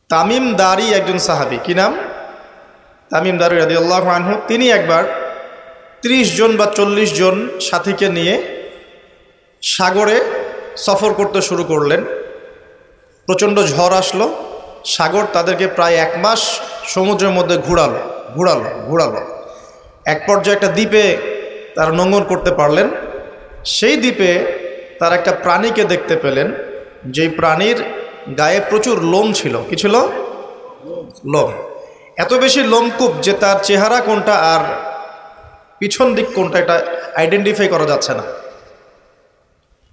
তামিম দারি একজন সাহাবী, কি নাম? তামিম দারি রাদিয়াল্লাহু আনহু। তিনি একবার 30 জন বা 40 জন সাথীকে নিয়ে সাগরে সফর করতে শুরু করলেন। প্রচণ্ড ঝড় আসলো, সাগর তাদেরকে প্রায় 1 মাস সমুদ্রের মধ্যে ঘুরালো। এক পর্যায়ে একটা দ্বীপে তারা নোঙর করতে পারলেন। সেই দ্বীপে তারা একটা প্রাণীকে দেখতে পেলেন, যেই প্রাণীর গায়ে প্রচুর লোম ছিল। কি ছিল? লোম। এত বেশি লোমকূপ যে তার চেহারা কোনটা আর পিছন দিক কোনটা এটা আইডেন্টিফাই করা যাচ্ছে না।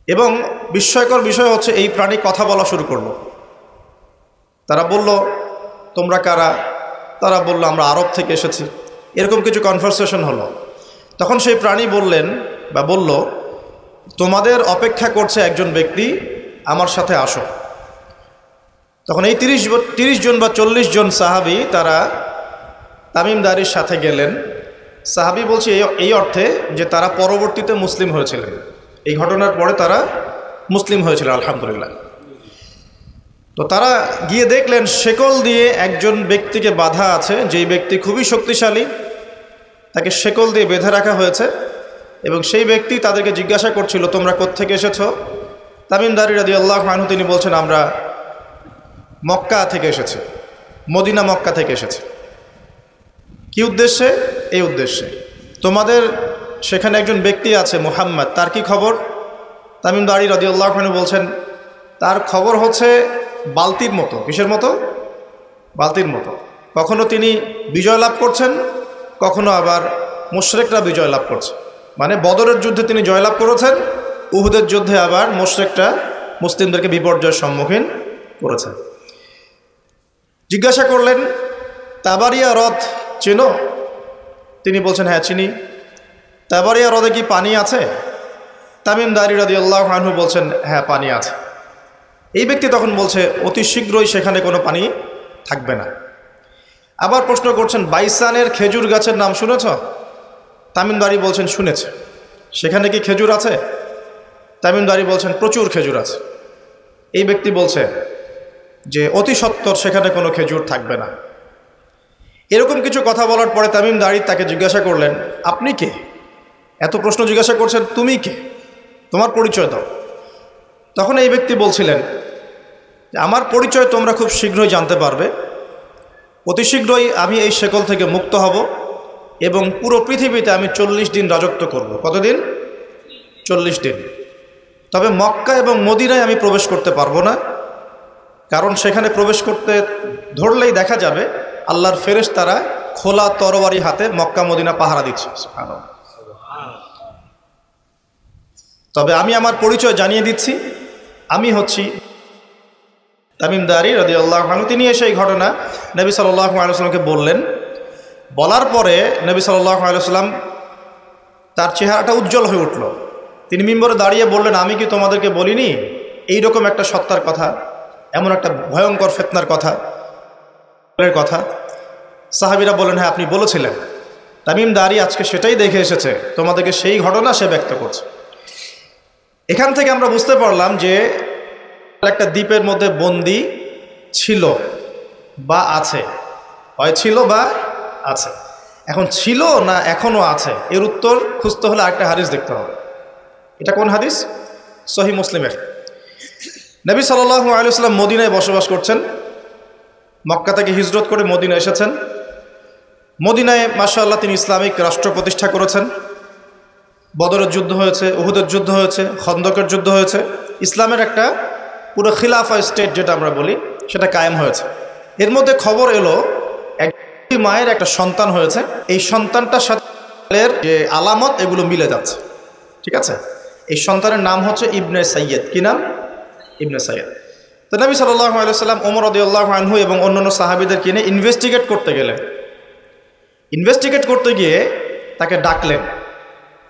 এবং বিস্ময়কর বিষয় হচ্ছে এই প্রাণী কথা বলা শুরু করলো। তারা বলল, তোমরা কারা? তারা বলল, আমরা আরব থেকে এসেছি। এরকম কিছু কনভারসেশন হলো। তখন সেই প্রাণী বলল, তোমাদের অপেক্ষা করছে একজন ব্যক্তি, আমার সাথে আসো। তখন এই 30 জন বা 40 জন সাহাবী তারা তামিম দারির সাথে গেলেন। সাহাবী বলছে এই অর্থে যে তারা পরবর্তীতে মুসলিম হয়েছিলেন, এই ঘটনার পরে তারা মুসলিম হয়েছিলেন, আলহামদুলিল্লাহ। তো তারা গিয়ে দেখলেন শেকল দিয়ে একজন ব্যক্তিকে বাঁধা আছে, যেই ব্যক্তি খুবই শক্তিশালী, তাকে শেকল দিয়ে বেঁধে রাখা হয়েছে। এবং সেই ব্যক্তি তাদেরকে জিজ্ঞাসা করছিল, তোমরা কোত্থেকে এসেছো? তামিম দারি রাদিয়াল্লাহু আনহু তিনি বলছেন, আমরা মক্কা থেকে এসেছি, মদিনা মক্কা থেকে এসেছি। কি উদ্দেশ্যে? এই উদ্দেশ্যে। তোমাদের সেখানে একজন ব্যক্তি আছে মুহাম্মদ, তার কি খবর? তামিম দারি রাদিয়াল্লাহু আনহু বলছেন, তার খবর হচ্ছে বালতির মতো। কিসের মতো? বালতির মতো। কখনো তিনি বিজয় লাভ করছেন, কখনো আবার মুশরিকরা বিজয় লাভ করছে। মানে বদরের যুদ্ধে তিনি জয়লাভ করেছেন, উহুদের যুদ্ধে আবার মুশরিকরা মুসলিমদেরকে বিপর্যয়ের সম্মুখীন করেছেন। জিজ্ঞাসা করলেন, তাবারিয়া হ্রদ চেনো? তিনি বলছেন, হ্যাঁ চিনি। তাবারিয়া হ্রদে কি পানি আছে? তামিম দারি রাদিয়াল্লাহু আনহু বলছেন, হ্যাঁ পানি আছে। এই ব্যক্তি তখন বলছে, অতি শীঘ্রই সেখানে কোনো পানি থাকবে না। আবার প্রশ্ন করছেন, বাইসানের খেজুর গাছের নাম শুনেছ? তামিম দারি বলছেন, শুনেছে। সেখানে কি খেজুর আছে? তামিম দারি বলছেন, প্রচুর খেজুর আছে। এই ব্যক্তি বলছে যে অতি সত্বর সেখানে কোনো খেজুর থাকবে না। এরকম কিছু কথা বলার পরে তামিম দারি তাকে জিজ্ঞাসা করলেন, আপনি কে? এত প্রশ্ন জিজ্ঞাসা করছেন, তুমি কে? তোমার পরিচয় দাও। তখন এই ব্যক্তি বলছিলেন, আমার পরিচয় তোমরা খুব শীঘ্রই জানতে পারবে। অতি শীঘ্রই আমি এই শেকল থেকে মুক্ত হব এবং পুরো পৃথিবীতে আমি 40 দিন রাজত্ব করব। কতদিন? 40 দিন। তবে মক্কা এবং মদিনায় আমি প্রবেশ করতে পারবো না, কারণ সেখানে প্রবেশ করতে ধরলেই দেখা যাবে আল্লাহর ফেরেশতারা খোলা তরবারি হাতে মক্কা মদিনা পাহারা দিচ্ছে। তবে আমি আমার পরিচয় জানিয়ে দিচ্ছি, আমি হচ্ছি তামিম দারি রাদিয়াল্লাহু আনহু। তিনি এসে এই ঘটনা নবী সাল্লাল্লাহু আলাইহি ওয়াসাল্লামকে বললেন। বলার পরে নবী সাল্লাল্লাহু আলাইহি ওয়াসাল্লাম তার চেহারাটা উজ্জ্বল হয়ে উঠল। তিনি মিম্বরে দাঁড়িয়ে বললেন, আমি কি তোমাদেরকে বলিনি এইরকম একটা সত্তার কথা, এমন একটা ভয়ঙ্কর ফিতনার কথা? সাহাবীরা বলেন, হ্যাঁ আপনি বলেছিলেন। তামিম দারি আজকে সেটাই দেখে এসেছে, তোমাদেরকে সেই ঘটনা সে ব্যক্ত করছে। এখান থেকে আমরা বুঝতে পারলাম যে একটা দ্বীপের মধ্যে বন্দী ছিল বা আছে, হয় ছিল বা আছে। এখন ছিল না এখনো আছে, এর উত্তর খুঁজতে হলে আরেকটা হাদিস দেখতে হবে। এটা কোন হাদিস? সহিহ মুসলিমের। নবী সাল্লাল্লাহু আলাইহি ওয়াসাল্লাম মদিনায় বসবাস করছেন, মক্কা থেকে হিজরত করে মদিনায় এসেছেন। মদিনায় মাশাআল্লাহ তিনি ইসলামিক রাষ্ট্র প্রতিষ্ঠা করেছেন। বদরের যুদ্ধ হয়েছে, উহুদের যুদ্ধ হয়েছে, খন্দকের যুদ্ধ হয়েছে। ইসলামের একটা পুরো খিলাফা স্টেট যেটা আমরা বলি সেটা কায়েম হয়েছে। এর মধ্যে খবর এলো এক মায়ের একটা সন্তান হয়েছে, এই সন্তানটার সাথে যে আলামত এগুলো মিলে যাচ্ছে। ঠিক আছে, এই সন্তানের নাম হচ্ছে ইবনে সাইয়্যেদ। কি নাম? ইবনে সাইয়্যেদ। তো নবী সাল্লাল্লাহু আলাইহি ওয়াসাল্লাম ওমর রাদিয়াল্লাহু আনহু এবং অন্যান্য সাহাবীদের কিনে ইনভেস্টিগেট করতে গেলেন। ইনভেস্টিগেট করতে গিয়ে তাকে ডাকলেন,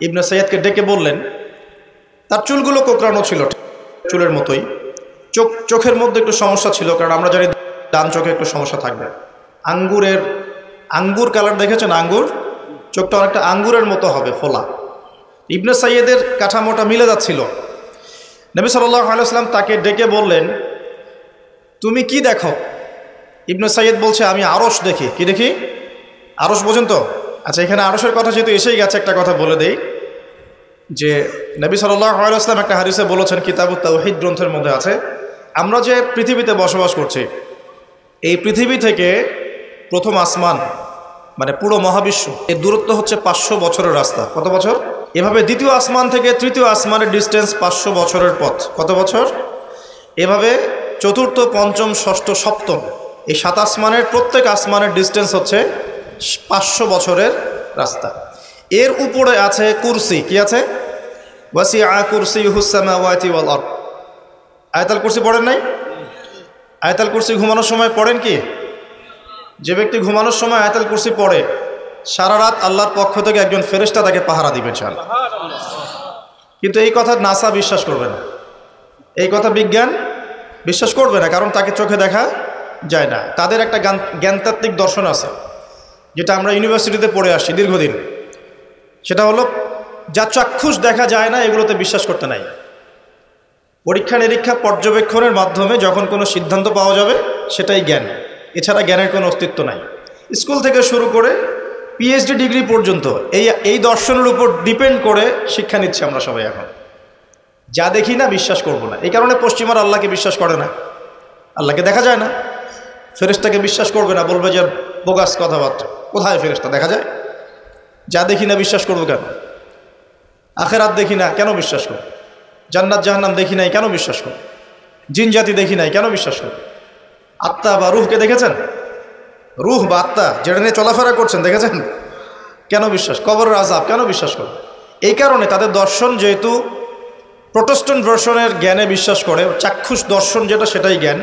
ইবনে সাইয়্যেদকে ডেকে বললেন, তার চুলগুলো কোঁকড়ানো ছিল চুলের মতোই, চোখের মধ্যে একটু সমস্যা ছিল, কারণ আমরা জানি ডান চোখে একটু সমস্যা থাকবে। আঙ্গুর কালার দেখেছেন? আঙ্গুর চোখটা অনেকটা আঙ্গুরের মতো হবে, ফোলা। ইবনে সাইয়্যেদের কাঠামোটা মিলে যাচ্ছিল। নবী সাল্লাল্লাহু আলাইহি ওয়াসাল্লাম তাকে ডেকে বললেন, তুমি কি দেখো? ইবনে সাইয়্যিদ বলছে আমি আরশ দেখি। কি দেখি? আরশ বোঝেন তো? আচ্ছা, এখানে আরশের কথা যেহেতু এসেই গেছে একটা কথা বলে দেই যে নবী সাল্লাল্লাহু আলাইহি ওয়াসাল্লাম একটা হাদিসে বলেছেন, কিতাবুত তাওহীদ গ্রন্থের মধ্যে আছে, আমরা যে পৃথিবীতে বসবাস করছি এই পৃথিবী থেকে প্রথম আসমান মানে পুরো মহাবিশ্ব এর দূরত্ব হচ্ছে 500 বছরের রাস্তা। কত বছর? এভাবে দ্বিতীয় আসমান থেকে তৃতীয় আসমানের ডিস্টেন্স 500 বছরের পথ। কত বছর? এভাবে চতুর্থ, পঞ্চম, ষষ্ঠ, সপ্তম এই 7 আসমানের প্রত্যেক আসমানের ডিস্টেন্স হচ্ছে 500 বছরের রাস্তা। এর উপরে আছে কুরসি। কি আছে? ওয়াসিআ কুরসিয়ুহুস সামাওয়াতি ওয়াল আরদ। আয়াতুল কুরসি পড়েন নাই? আয়াতুল কুরসি ঘুমানোর সময় পড়েন কি? যে ব্যক্তি ঘুমানোর সময় আয়াতুল কুরসি পড়ে সারা রাত আল্লাহর পক্ষ থেকে একজন ফেরেশতা তাকে পাহারা দিবে চান। কিন্তু এই কথা নাসা বিশ্বাস করবে না, এই কথা বিজ্ঞান বিশ্বাস করবে না, কারণ তাকে চোখে দেখা যায় না। তাদের একটা জ্ঞানতাত্ত্বিক দর্শন আছে যেটা আমরা ইউনিভার্সিটিতে পড়ে আসছি দীর্ঘদিন, সেটা হলো যা চাক্ষুষ দেখা যায় না এগুলোতে বিশ্বাস করতে নাই। পরীক্ষা নিরীক্ষা পর্যবেক্ষণের মাধ্যমে যখন কোনো সিদ্ধান্ত পাওয়া যাবে সেটাই জ্ঞান, এছাড়া জ্ঞানের কোনো অস্তিত্ব নাই। স্কুল থেকে শুরু করে পিএইচডি ডিগ্রি পর্যন্ত এই দর্শনের উপর ডিপেন্ড করে শিক্ষা নিচ্ছি আমরা সবাই। এখন যা দেখি না বিশ্বাস করব না। এই কারণে পশ্চিমার আল্লাহকে বিশ্বাস করে না, আল্লাহকে দেখা যায় না। ফেরেশতাকে বিশ্বাস করবে না, বলবে যে বোগাস কথাবার্তা। কোথায় ফেরেশতা দেখা যায়? যা দেখি না বিশ্বাস করবো কেন? আখেরাত দেখি না কেন বিশ্বাস করব? জান্নাত জাহান্নাম দেখি নাই কেন বিশ্বাস করব? জিন জাতি দেখি নাই কেন বিশ্বাস করব? আত্মা বা রুহকে দেখেছেন? রুহ বা আত্মা যেটা নিয়ে চলাফেরা করছেন দেখেছেন? কেন বিশ্বাস? কবরের আযাব কেন বিশ্বাস করব? এই কারণে তাদের দর্শন যেহেতু প্রোটেস্ট্যান্ট ভার্সনের জ্ঞানে বিশ্বাস করে, চাক্ষুষ দর্শন যেটা সেটাই জ্ঞান,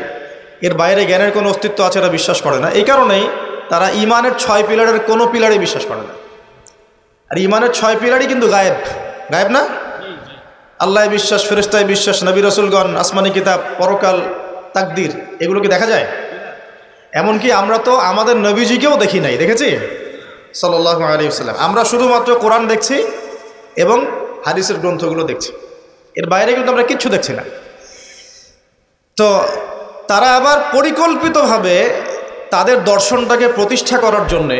এর বাইরে জ্ঞানের কোনো অস্তিত্ব আছে এটা বিশ্বাস করে না। এই কারণেই তারা ইমানের 6 পিলারের কোনো পিলারে বিশ্বাস করে না। আর ইমানের 6 পিলারই কিন্তু গায়েব। গায়েব না? আল্লাহ বিশ্বাস, ফেরেশতায় বিশ্বাস, নবী রাসূলগণ, আসমানি কিতাব, পরকাল, তাকদীর, এগুলো কি দেখা যায়? এমনকি আমরা তো আমাদের নবীজিকেও দেখি নাই, দেখেছি? সাল্লাল্লাহু আলাইহি ওয়াসাল্লাম। আমরা শুধুমাত্র কোরআন দেখছি এবং হাদিসের গ্রন্থগুলো দেখছি, এর বাইরে কিন্তু আমরা কিচ্ছু দেখছি না। তো তারা আবার পরিকল্পিতভাবে তাদের দর্শনটাকে প্রতিষ্ঠা করার জন্যে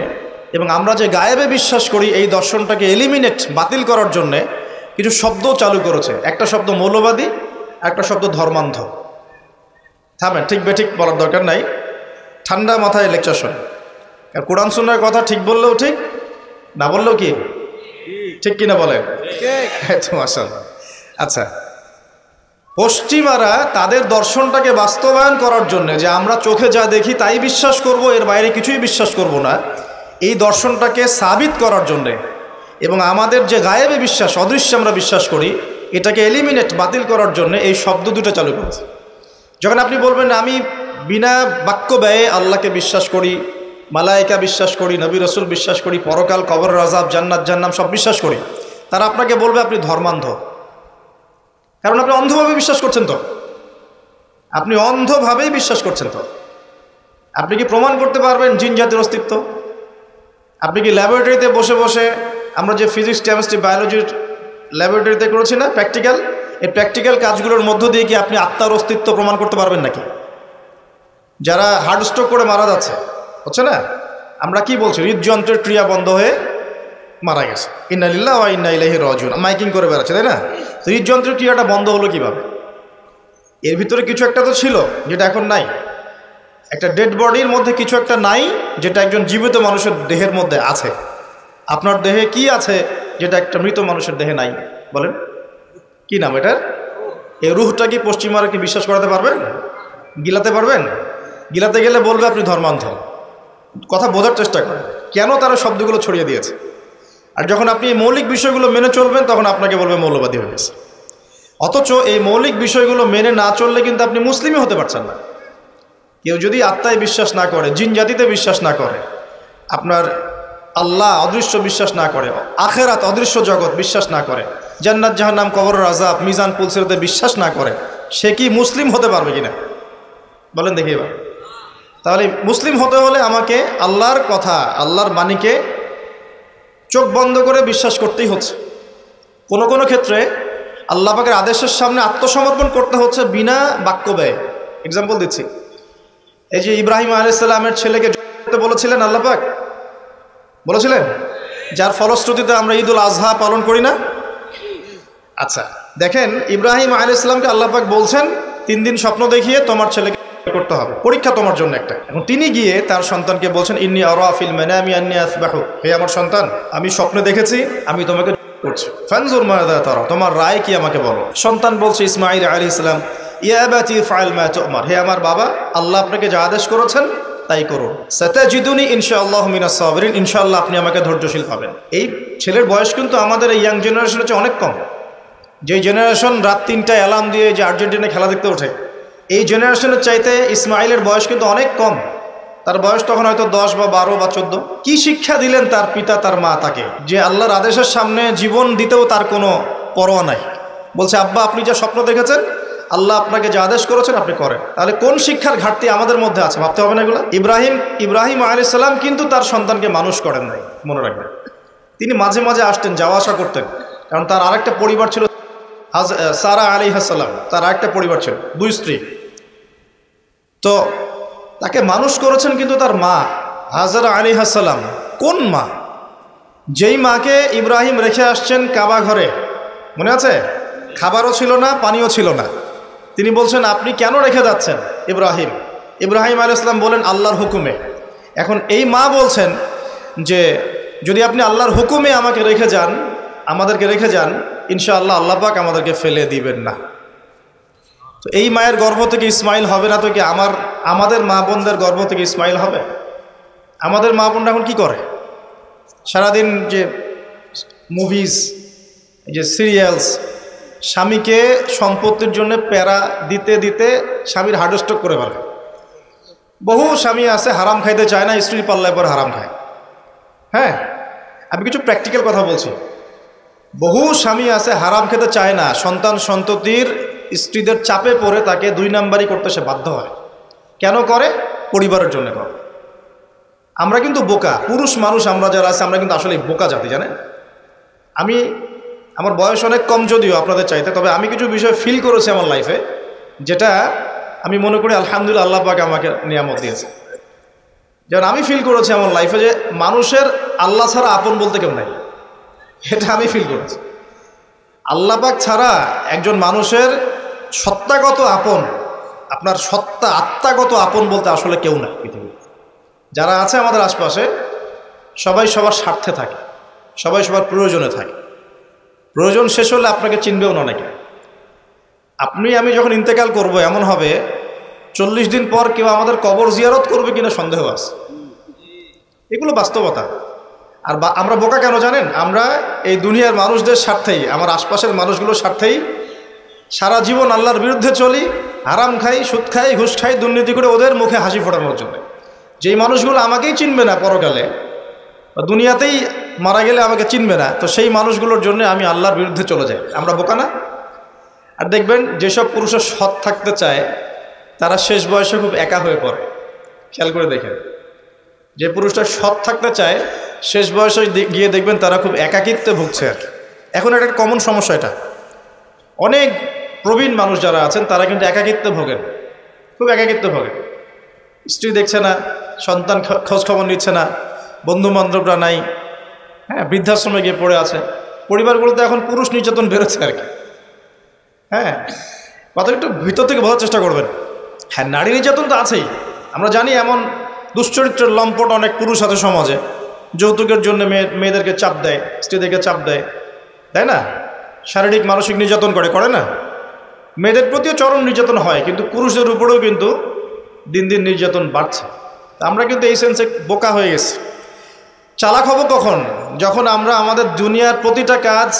এবং আমরা যে গায়েবে বিশ্বাস করি এই দর্শনটাকে এলিমিনেট, বাতিল করার জন্যে কিছু শব্দ চালু করেছে। একটা শব্দ মৌলবাদী, একটা শব্দ ধর্মান্ধ। থামেন, ঠিক বেঠিক বলার দরকার নাই, ঠান্ডা মাথায় লেকচার শোনেন। কারণ কোরআন সুন্নাহর কথা ঠিক বললেও ঠিক, না বললেও কি ঠিক কিনা বলেন? মাশাআল্লাহ। আচ্ছা, পশ্চিমারা তাদের দর্শনটাকে বাস্তবায়ন করার জন্য যে আমরা চোখে যা দেখি তাই বিশ্বাস করব, এর বাইরে কিছুই বিশ্বাস করব না, এই দর্শনটাকে সাবিত করার জন্যে এবং আমাদের যে গায়েবে বিশ্বাস, অদৃশ্যে আমরা বিশ্বাস করি, এটাকে এলিমিনেট, বাতিল করার জন্য এই শব্দ দুটো চালু করেছে। যখন আপনি বলবেন আমি বিনা বাক্য ব্যয়ে আল্লাহকে বিশ্বাস করি, মালায়েকা বিশ্বাস করি, নবী রাসূল বিশ্বাস করি, পরকাল, কবরের আযাব, জান্নাত জাহান্নাম সব বিশ্বাস করি, তারা আপনাকে বলবে আপনি ধর্মান্ধ। কারণ আপনি অন্ধভাবে বিশ্বাস করছেন। তো আপনি অন্ধভাবেই বিশ্বাস করছেন। তো আপনি কি প্রমাণ করতে পারবেন জিন জাতির অস্তিত্ব? আপনি কি ল্যাবরেটরিতে বসে বসে, আমরা যে ফিজিক্স, কেমিস্ট্রি, বায়োলজির ল্যাবরেটরিতে করেছি না প্র্যাকটিক্যাল, এই প্র্যাকটিক্যাল কাজগুলোর মধ্য দিয়ে কি আপনি আত্মার অস্তিত্ব প্রমাণ করতে পারবেন নাকি? যারা হার্ট স্ট্রোক করে মারা যাচ্ছে, হচ্ছে না, আমরা কি বলছি? হৃদযন্ত্রের ক্রিয়া বন্ধ হয়ে মারা গেছে, ইন্না লিল্লাহি ওয়া ইন্না ইলাইহি রাজিউন, মাইকিং করে বেড়াচ্ছে, তাই না? হৃদযন্ত্রের ক্রিয়াটা বন্ধ হলো কিভাবে? এর ভিতরে কিছু একটা তো ছিল যেটা এখন নাই। একটা ডেড বডির মধ্যে কিছু একটা নাই যেটা একজন জীবিত মানুষের দেহের মধ্যে আছে। আপনার দেহে কি আছে যেটা একটা মৃত মানুষের দেহে নাই? বলেন কি নাম এটার? এই রুহটা কি পশ্চিমারা কি বিশ্বাস করাতে পারবেন? গিলাতে পারবেন? গিলাতে গেলে বলবে আপনি ধর্মান্ধ। কথা বোঝার চেষ্টা করেন কেন তারা শব্দগুলো ছড়িয়ে দিয়েছে। আর যখন আপনি এই মৌলিক বিষয়গুলো মেনে চলবেন তখন আপনাকে বলবে মৌলবাদী হয়ে গেছে। অথচ এই মৌলিক বিষয়গুলো মেনে না চললে কিন্তু আপনি মুসলিমই হতে পারছেন না। কেউ যদি আত্মায় বিশ্বাস না করে, জিন জাতিতে বিশ্বাস না করে, আপনার আল্লাহ অদৃশ্য বিশ্বাস না করে, আখেরাত অদৃশ্য জগৎ বিশ্বাস না করে, জান্নাত জাহান্নাম, কবরের আযাব, মিজান পুলসিরাতে বিশ্বাস না করে, সে কি মুসলিম হতে পারবে কিনা বলেন দেখি এবার। তাহলে মুসলিম হতে হলে আমাকে আল্লাহর কথা, আল্লাহর বাণীকে চোখ বন্ধ করে বিশ্বাস করতেই হচ্ছে। কোনো কোনো ক্ষেত্রে আল্লাহ পাকের আদেশের সামনে আত্মসমর্পণ করতে হচ্ছে বিনা বাক্য ব্যয়। এক্সাম্পল দিচ্ছি, এই যে ইব্রাহিম আলাইহিস সালামের ছেলেকে বলেছিলেন আল্লাহ পাক, বলেছিলেন, যার ফলশ্রুতিতে আমরা ঈদুল আজহা পালন করি না। আচ্ছা দেখেন, ইব্রাহিম আলাইহিস সালামকে আল্লাহ পাক বলছেন 3 দিন স্বপ্ন দেখিয়ে তোমার ছেলেকে করতে হবে, পরীক্ষা তোমার জন্য একটা। এবং তিনি গিয়ে তার সন্তানকে বলছেন, ইন্নী আরা ফিল মানামি আন্নী আসবাহু, হে আমার সন্তান, আমি স্বপ্নে দেখেছি আমি তোমাকে করছি, ফানজুর মাযা তারা, তোমার রায় কি আমাকে বলো। সন্তান বলছে ইসমাঈল আলাইহিস সালাম, ইয়া আবাতি ফাআল মা তু'মার, হে আমার বাবা, আল্লাহ আপনাকে যা আদেশ করেছেন তাই করুন। সাতাজিদুনি ইনশাআল্লাহু মিনাস সাবিরিন, ইনশাআল্লাহ আপনি আমাকে ধৈর্যশীল পাবেন। এই ছেলের বয়স কিন্তু আমাদের এই ইয়াং জেনারেশনের চেয়ে অনেক কম। যে জেনারেশন রাত 3টায় অ্যালার্ম দিয়ে যে আর্জেন্টিনা খেলা দেখতে ওঠে, এই জেনারেশনের চাইতে ইসমাইলের বয়স কিন্তু অনেক কম। তার বয়স তখন হয়তো 10 বা 12 বা 14। কি শিক্ষা দিলেন তার পিতা তার মা তাকে, যে আল্লাহর আদেশের সামনে জীবন দিতেও তার কোনো পরোয়া নাই। বলছে, আব্বা আপনি যা স্বপ্ন দেখেছেন, আল্লাহ আপনাকে যা আদেশ করেছেন আপনি করেন। তাহলে কোন শিক্ষার ঘাটতি আমাদের মধ্যে আছে, ভাবতে হবে না এগুলো। ইব্রাহিম আলাইহিস সালাম কিন্তু তার সন্তানকে মানুষ করেন নাই, মনে রাখবেন। তিনি মাঝে মাঝে আসতেন, যাওয়া আসা করতেন, কারণ তার আরেকটা পরিবার ছিল, সারা আলাইহিস সালাম, তার আরেকটা পরিবার ছিল, 2 স্ত্রী। তো তাকে মানুষ করেছেন কিন্তু তার মা হাজারা আলাইহিস সালাম। কোন মা? যেই মাকে ইব্রাহিম রেখে আসছেন কাবা ঘরে, মনে আছে? খাবারও ছিল না, পানিও ছিল না। তিনি বলছেন, আপনি কেন রেখে যাচ্ছেন ইব্রাহিম আলাইহিস সালাম বলেন, আল্লাহর হুকুমে। এখন এই মা বলছেন যে যদি আপনি আল্লাহর হুকুমে আমাকে রেখে যান, আমাদেরকে রেখে যান, ইনশাআল্লাহ আল্লাহ পাক আমাদেরকে ফেলে দিবেন না। তো এই মায়ের গর্ভ থেকে ইসমাইল হবে না তো কি আমাদের মা বোনদের গর্ভ থেকে ইসমাইল হবে? আমাদের মা বোনরা এখন কি করে? সারাদিন যে মুভিজ, যে সিরিয়ালস, স্বামীকে সম্পত্তির জন্য প্যারা দিতে দিতে স্বামীর হার্ট স্ট্রোক করে ফেলে। বহু স্বামী আছে হারাম খাইতে চায় না, স্ত্রীর পাল্লায় পর হারাম খায়। হ্যাঁ, আমি কিছু প্র্যাকটিক্যাল কথা বলছি। বহু স্বামী আছে হারাম খেতে চায় না, সন্তান সন্ততির স্ত্রীদের চাপে পড়ে তাকে 2 নাম্বারই করতে সে বাধ্য হয়। কেন করে? পরিবারের জন্য করে। আমরা কিন্তু বোকা পুরুষ মানুষ, আমরা যারা আছে আমরা কিন্তু আসলে বোকা জাতি, জানেন? আমার বয়স অনেক কম যদিও আপনাদের চাইতে, তবে আমি কিছু বিষয় ফিল করেছি আমার লাইফে, যেটা আমি মনে করি আলহামদুলিল্লাহ আল্লাহ পাক আমাকে নিয়ামত দিয়েছে। যেমন আমি ফিল করেছি আমার লাইফে যে মানুষের আল্লাহ ছাড়া আপন বলতে কেউ নাই, এটা আমি ফিল করেছি। আল্লাহ পাক ছাড়া একজন মানুষের সত্তাগত আপন, আপনার সত্তা আত্মাগত আপন বলতে আসলে কেউ নাই পৃথিবীতে। যারা আছে আমাদের আশপাশে সবাই সবার স্বার্থে থাকে, সবাই সবার প্রয়োজনে থাকে। প্রয়োজন শেষ হলে আপনাকে চিনবেও না নাকি। আমি যখন ইন্তেকাল করব, এমন হবে 40 দিন পর কেউ আমাদের কবর জিয়ারত করবে কিনা সন্দেহ আছে। এগুলো বাস্তবতা। আর আমরা বোকা কেন জানেন? আমরা এই দুনিয়ার মানুষদের স্বার্থেই, আমার আশপাশের মানুষগুলোর স্বার্থেই সারা জীবন আল্লাহর বিরুদ্ধে চলি, হারাম খাই, সুদ খাই, ঘুষ খাই, দুর্নীতি করে ওদের মুখে হাসি ফোটানোর জন্য। যেই মানুষগুলো আমাকেই চিনবে না পরকালে, বা দুনিয়াতেই মারা গেলে আমাকে চিনবে না, তো সেই মানুষগুলোর জন্য আমি আল্লাহর বিরুদ্ধে চলে যাই। আমরা বোকা না? আর দেখবেন যেসব পুরুষের সৎ থাকতে চায় তারা শেষ বয়সে খুব একা হয়ে পড়ে। খেয়াল করে দেখেন, যে পুরুষটা সৎ থাকতে চায় শেষ বয়সে গিয়ে দেখবেন তারা খুব একাকিত্বে ভুগছে। আর এখন এটা একটা কমন সমস্যা। এটা অনেক প্রবীণ মানুষ যারা আছেন তারা কিন্তু একাকিত্বে ভোগেন, খুব একাকিত্বে ভোগেন। স্ত্রী দেখছে না, সন্তান খোঁজ খবর নিচ্ছে না, বন্ধু বান্ধবরা নাই, হ্যাঁ, বৃদ্ধাশ্রমে গিয়ে পড়ে আছে। পরিবারগুলোতে এখন পুরুষ নির্যাতন বেরোচ্ছে আর কি। হ্যাঁ, কথা একটু ভিতর থেকে বোঝার চেষ্টা করবেন। হ্যাঁ, নারী নির্যাতন তো আছেই। আমরা জানি এমন দুশ্চরিত্রের লম্পট অনেক পুরুষ আছে সমাজে, যৌতুকের জন্য মেয়েদেরকে চাপ দেয়, স্ত্রীদেরকে চাপ দেয়, তাই না? শারীরিক মানসিক নির্যাতন করে না? মেয়েদের প্রতিও চরম নির্যাতন হয়, কিন্তু পুরুষদের উপরেও কিন্তু দিন দিন নির্যাতন বাড়ছে। আমরা কিন্তু এই সেন্সে বোকা হয়ে গেছি। চালাক হব কখন? যখন আমরা আমাদের দুনিয়ার প্রতিটা কাজ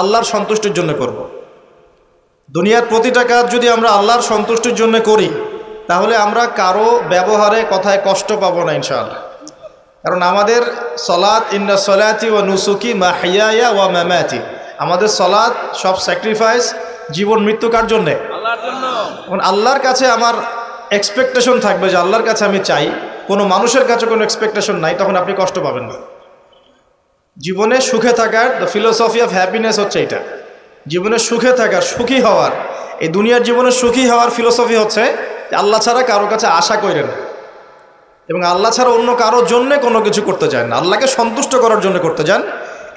আল্লাহর সন্তুষ্টির জন্য করব। দুনিয়ার প্রতিটা কাজ যদি আমরা আল্লাহর সন্তুষ্টির জন্য করি, তাহলে আমরা কারো ব্যবহারে কথায় কষ্ট পাবো না ইনশাআল্লাহ। কারণ আমাদের সলাত, ইন্না সলাতি ওয়া নুসুকি মাহইয়ায়া ওয়া মামাতি, আমাদের সলাত সব স্যাক্রিফাইস, জীবন মৃত্যু কার জন্যে? আল্লাহর জন্য। এখন আল্লাহর কাছে আমার এক্সপেকটেশন থাকবে যে আল্লাহর কাছে আমি চাই, কোনো মানুষের কাছে কোনো এক্সপেকটেশন নাই, তখন আপনি কষ্ট পাবেন না। জীবনে সুখে থাকার দ্য ফিলোসফি অফ হ্যাপিনেস হচ্ছে এটা। জীবনে সুখে থাকার, সুখী হওয়ার, এই দুনিয়ার জীবনে সুখী হওয়ার ফিলোসফি হচ্ছে যে আল্লাহ ছাড়া কারোর কাছে আশা করেন না। এবং আল্লাহ ছাড়া অন্য কারোর জন্যে কোনো কিছু করতে চান না, আল্লাহকে সন্তুষ্ট করার জন্য করতে চান,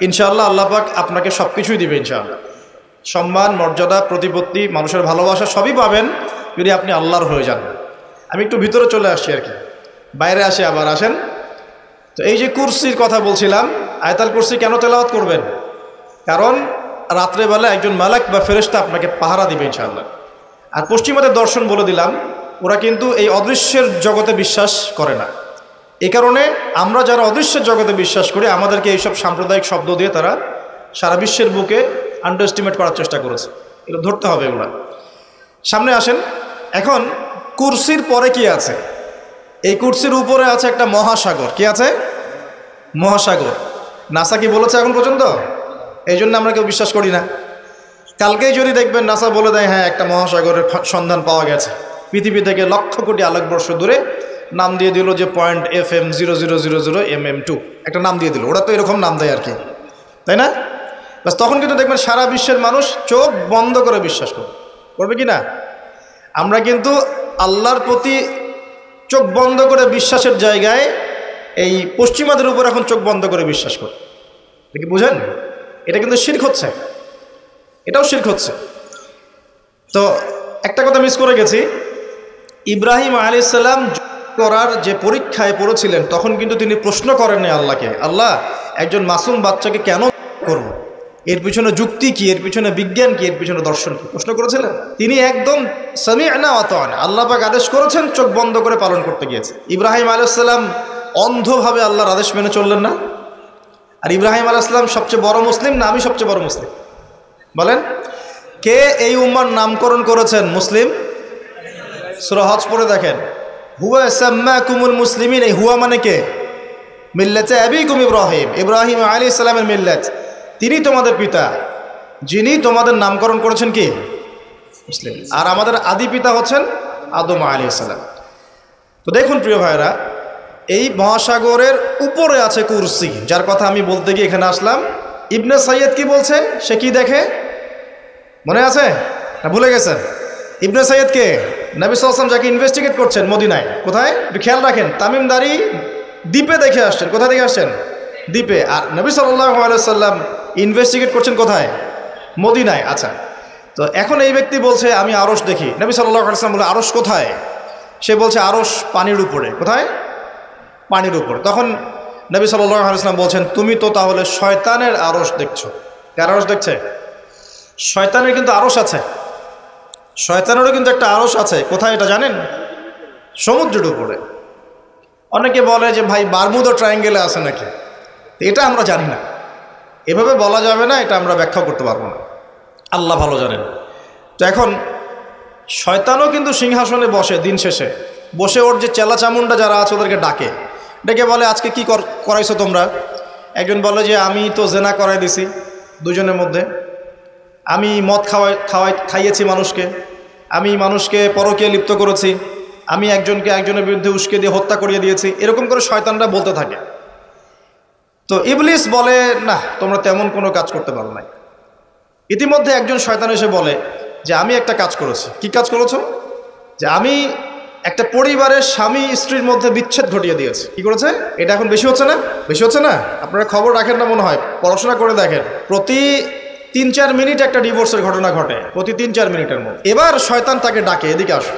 ইনশাআল্লাহ আল্লাহ পাক আপনাকে সব কিছুই দিবে ইনশাআল্লাহ। সম্মান, মর্যাদা, প্রতিপত্তি, মানুষের ভালোবাসা সবই পাবেন যদি আপনি আল্লাহর হয়ে যান। আমি একটু ভিতরে চলে আসছি আর কি, বাইরে আসে আবার আসেন। তো এই যে কুরসির কথা বলছিলাম, আয়াতুল কুরসি কেন তেলাওয়াত করবেন? কারণ রাত্রেবেলা একজন মালাক বা ফেরেশতা আপনাকে পাহারা দিবে ইনশাআল্লাহ। আর পশ্চিমাদের দর্শন বলে দিলাম, ওরা কিন্তু এই অদৃশ্যের জগতে বিশ্বাস করে না। এই কারণে আমরা যারা অদৃশ্যের জগতে বিশ্বাস করি, আমাদেরকে এইসব সাম্প্রদায়িক শব্দ দিয়ে তারা সারা বিশ্বের বুকে আন্ডারএস্টিমেট করার চেষ্টা করেছে। এগুলো ধরতে হবে এগুলা। সামনে আসেন। এখন কুরসির পরে কি আছে? এই কুরসির উপরে আছে একটা মহাসাগর। কি আছে? মহাসাগর। নাসা কি বলেছে এখন পর্যন্ত? এই জন্য আমরা কেউ বিশ্বাস করি না। কালকেই যদি দেখবেন নাসা বলে দেয় হ্যাঁ একটা মহাসাগরের সন্ধান পাওয়া গেছে, পৃথিবী থেকে লক্ষ কোটি আলোকবর্ষ দূরে, নাম দিয়ে দিল যে .FM0000mm2, একটা নাম দিয়ে দিল। ওরা তো এরকম নাম দেয় আর কি, তাই না? বাস তখন কিন্তু দেখবেন সারা বিশ্বের মানুষ চোখ বন্ধ করে বিশ্বাস করবে কি না? আমরা কিন্তু আল্লাহর প্রতি চোখ বন্ধ করে বিশ্বাসের জায়গায় এই পশ্চিমাদের উপর এখন চোখ বন্ধ করে বিশ্বাস করি। এটা কি বুঝেন? এটা কিন্তু শিরক হচ্ছে, এটাও শিরক হচ্ছে। তো একটা কথা মিস করে গেছি, ইব্রাহিম আলাইহিস সালাম করার যে পরীক্ষায় পড়েছিলেন তখন কিন্তু তিনি প্রশ্ন করেননি আল্লাহকে, আল্লাহ একজন মাসুম বাচ্চাকে কেন করব, এর পিছনে যুক্তি কি, এর পিছনে বিজ্ঞান কি, এর পিছনে দর্শন কি, প্রশ্ন করেছিলেন? তিনি একদম সামি'না ওয়া আতা'না, আল্লাহ পাক আদেশ করেছেন, চোখ বন্ধ করে পালন করতে গিয়েছে। ইব্রাহিম আলাইহিস সালাম অন্ধভাবে আল্লাহর আদেশ মেনে চললেন না? আর ইব্রাহিম আলাইহিস সালাম সবচেয়ে বড় মুসলিম না আমি সবচেয়ে বড় মুসলিম? বলেন, কে এই উম্মার নামকরণ করেছেন মুসলিম? সূরা হজ পড়ে দেখেন, হুয়া সাম্মাকুমুল মুসলিমিন। এই হুয়া মানে কে? মিল্লাতে আবিকুম ইব্রাহিম, ইব্রাহিম আলাইহিস সালামের মিল্লাত, তিনি তোমাদের পিতা, যিনি তোমাদের নামকরণ করেছেন কি? মুসলিম। আর আমাদের আদি পিতা হচ্ছেন আদম আলাইহিস সালাম। তো দেখুন প্রিয় ভাইরা, এই মহাসাগরের উপরে আছে কুরসি, যার কথা আমি বলতে গিয়ে এখানে আসলাম। ইবনে সাইয়্যিদ কি বলছে, সে কি দেখে মনে আছে না ভুলে গেছেন? ইবনে সাইয়্যিদ কে? নবী সাল্লাল্লাহু আলাইহি ওয়াসাল্লাম যাকে ইনভেস্টিগেট করছেন মদিনায়, কোথায় একটু খেয়াল রাখেন, তামিমদারি দ্বীপে দেখে আসছেন। কোথায় দেখে আসছেন? দ্বীপে। আর নবী সাল্লাল্লাহু আলাইহি ওয়াসাল্লাম ইনভেস্টিগেট করছেন কোথায়? মদিনায়। আচ্ছা, তো এখন এই ব্যক্তি বলছে আমি আরশ দেখি। নবী সাল্লাল্লাহু আলাইহি ওয়াসাল্লাম বলে আরশ কোথায়? সে বলছে আরশ পানির উপরে। কোথায়? পানির উপরে। তখন নবী সাল্লাল্লাহু আলাইহি ওয়াসাল্লাম বলছেন তুমি তো তাহলে শয়তানের আরশ দেখছো। কার আরশ দেখছে? শয়তানের কিন্তু আরশ আছে, শয়তানেরও কিন্তু একটা আরশ আছে। কোথায় এটা জানেন? সমুদ্রের উপরে। অনেকে বলে যে ভাই বারমুদা ট্রায়াঙ্গেলে আছে নাকি, এটা আমরা জানি না, এভাবে বলা যাবে না, এটা আমরা ব্যাখ্যা করতে পারবো না, আল্লাহ ভালো জানেন। তো এখন শয়তানও কিন্তু সিংহাসনে বসে, দিন শেষে বসে ওর যে চেলা চামুন্ডা যারা আছে ওদেরকে ডাকে, ডেকে বলে আজকে কি করাইছো তোমরা? একজন বলে যে আমি তো জেনা করাই দিছি দুজনের মধ্যে, আমি মদ খাইয়েছি মানুষকে, আমি মানুষকে পরকীয়ায় লিপ্ত করেছি, আমি একজনকে একজনের বিরুদ্ধে উস্কে দিয়ে হত্যা করিয়ে দিয়েছি। এরকম করে শয়তানরা বলতে থাকে। তো ইবলিস বলে না, তোমরা তেমন কোনো কাজ করতে পারো নাই। ইতিমধ্যে একজন শয়তান এসে বলে যে আমি একটা কাজ করেছি। কি কাজ করেছো? যে আমি একটা পরিবারের স্বামী স্ত্রীর মধ্যে বিচ্ছেদ ঘটিয়ে দিয়েছে। কি করেছে? এটা এখন বেশি হচ্ছে না? বেশি হচ্ছে না? আপনারা খবর রাখেন না মনে হয়, পড়াশোনা করে দেখেন, প্রতি 3-4 মিনিট একটা ডিভোর্সের ঘটনা ঘটে, প্রতি 3-4 মিনিটের মধ্যে। এবার শয়তান তাকে ডাকে, এদিকে আসো,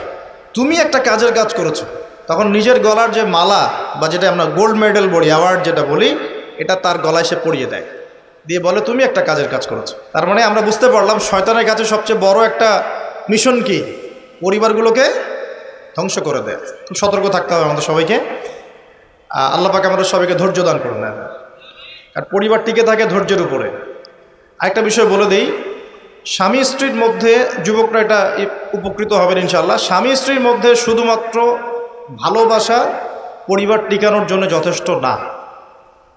তুমি একটা কাজের কাজ করেছো। তখন নিজের গলার যে মালা বা যেটা আমরা গোল্ড মেডেল বলি, অ্যাওয়ার্ড যেটা বলি, এটা তার গলায় সে পরিয়ে দেয়, দিয়ে বলে তুমি একটা কাজের কাজ করেছো। তার মানে আমরা বুঝতে পারলাম শয়তানের কাছে সবচেয়ে বড় একটা মিশন কি? পরিবারগুলোকে ধ্বংস করে দেয়। খুব সতর্ক থাকতে হবে আমাদের সবাইকে। আল্লাহ পাক আমাদের সবাইকে ধৈর্য দান করুন। আর পরিবার টিকে থাকে ধৈর্যের উপরে। আরেকটা বিষয় বলে দেই, স্বামী স্ত্রীর মধ্যে, যুবকরা এটা উপকৃত হবেন ইনশাআল্লাহ, স্বামী স্ত্রীর মধ্যে শুধুমাত্র ভালোবাসা পরিবার টিকানোর জন্য যথেষ্ট না।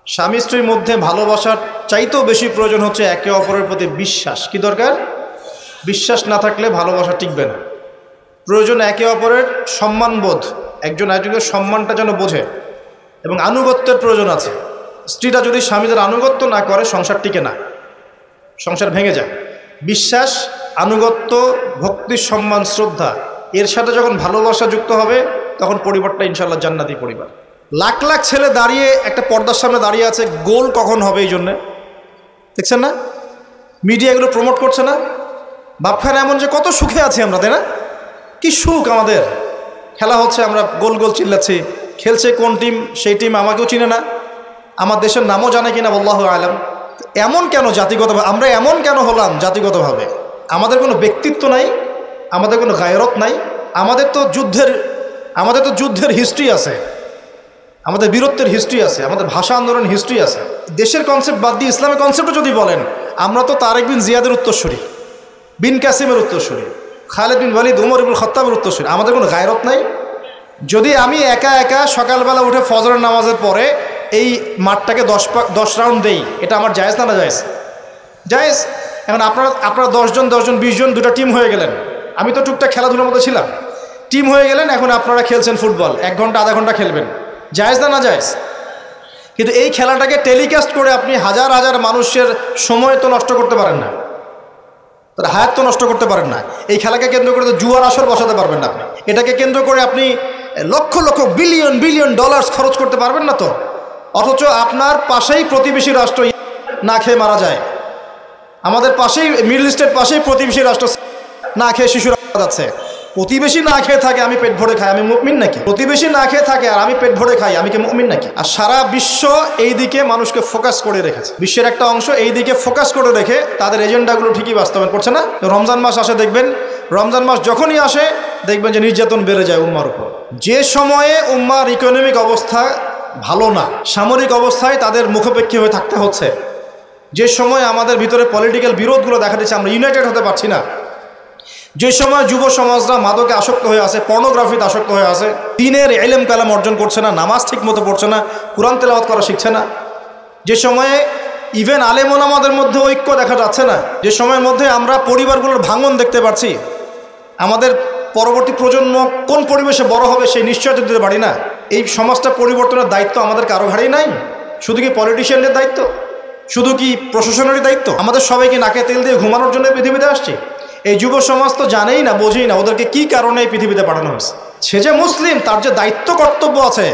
স্বামী স্ত্রীর মধ্যে ভালোবাসার চাইতেও বেশি প্রয়োজন হচ্ছে একে অপরের প্রতি বিশ্বাস। কি দরকার? বিশ্বাস না থাকলে ভালোবাসা টিকবে না। প্রয়োজন একে অপরের সম্মানবোধ, একজন একজনের সম্মানটা যেন বোঝে, এবং আনুগত্যের প্রয়োজন আছে। স্ত্রীটা যদি স্বামীদের আনুগত্য না করে সংসার টিকে না, সংসার ভেঙে যায়। বিশ্বাস, আনুগত্য, ভক্তি, সম্মান, শ্রদ্ধা, এর সাথে যখন ভালোবাসা যুক্ত হবে তখন পরিবারটা ইনশাআল্লাহ জান্নাতি পরিবার। লাখ লাখ ছেলে দাঁড়িয়ে একটা পর্দার সামনে দাঁড়িয়ে আছে, গোল কখন হবে এই জন্যে, দেখছেন না? মিডিয়া এগুলো প্রমোট করছে না? ভাবখানে এমন যে কত সুখে আছি আমরা, তাই না? কি সুখ আমাদের, খেলা হচ্ছে, আমরা গোল গোল চিল্লাচ্ছি, খেলছে কোন টিম, সেই টিম আমাকেও চিনে না, আমার দেশের নামও জানে কিনা আল্লাহু আলাম। এমন কেন জাতিগতভাবে আমরা এমন কেন হলাম জাতিগতভাবে? আমাদের কোনো ব্যক্তিত্ব নাই, আমাদের কোনো গায়রত নাই, আমাদের তো যুদ্ধের হিস্ট্রি আছে, আমাদের বীরত্বের হিস্ট্রি আছে, আমাদের ভাষা আন্দোলন হিস্ট্রি আছে। দেশের কনসেপ্ট বাদ দিয়ে ইসলামের কনসেপ্টও যদি বলেন, আমরা তো তারেক বিন জিয়াদের উত্তরসূরি, বিন কাসিমের উত্তরসূরি, খালেদ বিন ওয়ালিদ, উমর ইবনুল খাত্তাবের উত্তরসূরি। আমাদের কোনো গায়রত নাই? যদি আমি একা একা সকালবেলা উঠে ফজরের নামাজের পরে এই মাঠটাকে 10 রাউন্ড দেই, এটা আমার জায়েজ না? না জায়েজ? জায়েজ। এখন আপনারা 10 জন 20 জন দুটা টিম হয়ে গেলেন, আমি তো টুকটাক খেলাধুলার মধ্যে ছিলাম, টিম হয়ে গেলেন, এখন আপনারা খেলছেন ফুটবল, 1 ঘন্টা আধা ঘন্টা খেলবেন, জায়েজ না? না জায়েজ। কিন্তু এই খেলাটাকে টেলিকাস্ট করে আপনি হাজার হাজার মানুষের সময় তো নষ্ট করতে পারেন না, তার হায়াত তো নষ্ট করতে পারেন না। এই খেলাকে কেন্দ্র করে তো জুয়ার আসর বসাতে পারবেন না আপনি, এটাকে কেন্দ্র করে আপনি lakh lakh billion billion dollars খরচ করতে পারবেন না তো। অথচ আপনার পাশেই প্রতিবেশী রাষ্ট্র না খেয়ে মারা যায়, আমাদের পাশেই মিডল ইস্টের পাশেই প্রতিবেশী রাষ্ট্র না খেয়ে শিশুরা যাচ্ছে। প্রতিবেশী না খেয়ে থাকে, আমি পেট ভরে খাই, আমি মুমিন নাকি? প্রতিবেশী না খেয়ে থাকে আর আমি পেট ভরে খাই, আমি কি মুমিন নাকি? আর সারা বিশ্ব এই দিকে মানুষকে ফোকাস করে রেখেছে, বিশ্বের একটা অংশ এই দিকে ফোকাস করে রেখে তাদের এজেন্ডাগুলো ঠিকই বাস্তবায়ন করছে না। রমজান মাস আসে, দেখবেন রমজান মাস যখনই আসে দেখবেন যে নির্যাতন বেড়ে যায় উম্মার উপর। যে সময়ে উম্মার ইকোনমিক অবস্থা ভালো না, সামরিক অবস্থায় তাদের মুখাপেক্ষী হয়ে থাকতে হচ্ছে, যে সময় আমাদের ভিতরে পলিটিক্যাল বিরোধগুলো দেখা দিচ্ছে, আমরা ইউনাইটেড হতে পারছি না, যে সময় যুব সমাজরা মাদকে আসক্ত হয়ে আছে, পর্নোগ্রাফিতে আসক্ত হয়ে আছে, দিনের ইলম কালাম অর্জন করছে না, নামাজ ঠিক মতো পড়ছে না, কোরআন তেলাওয়াত করা শিখছে না, যে সময়ে ইভেন আলেম ওলামাদের মধ্যে ঐক্য দেখা যাচ্ছে না, যে সময়ের মধ্যে আমরা পরিবারগুলোর ভাঙন দেখতে পাচ্ছি, আমাদের পরবর্তী প্রজন্ম কোন পরিবেশে বড় হবে সেই নিশ্চয়তা দিতে পারি না। এই সমাজটা পরিবর্তনের দায়িত্ব আমাদের কারো ঘাড়েই নাই। শুধু কি পলিটিশিয়ানদের দায়িত্ব? শুধু কি প্রশাসনেরই দায়িত্ব? আমাদের সবাইকে নাকে তেল দিয়ে ঘুমানোর জন্য পৃথিবীতে আসছে। এই যুব সমাজ তো জানেই না, বোঝেই না ওদেরকে কি কারণে এই পৃথিবীতে পাঠানো হয়েছে। সে যে মুসলিম, তার যে দায়িত্ব কর্তব্য আছে,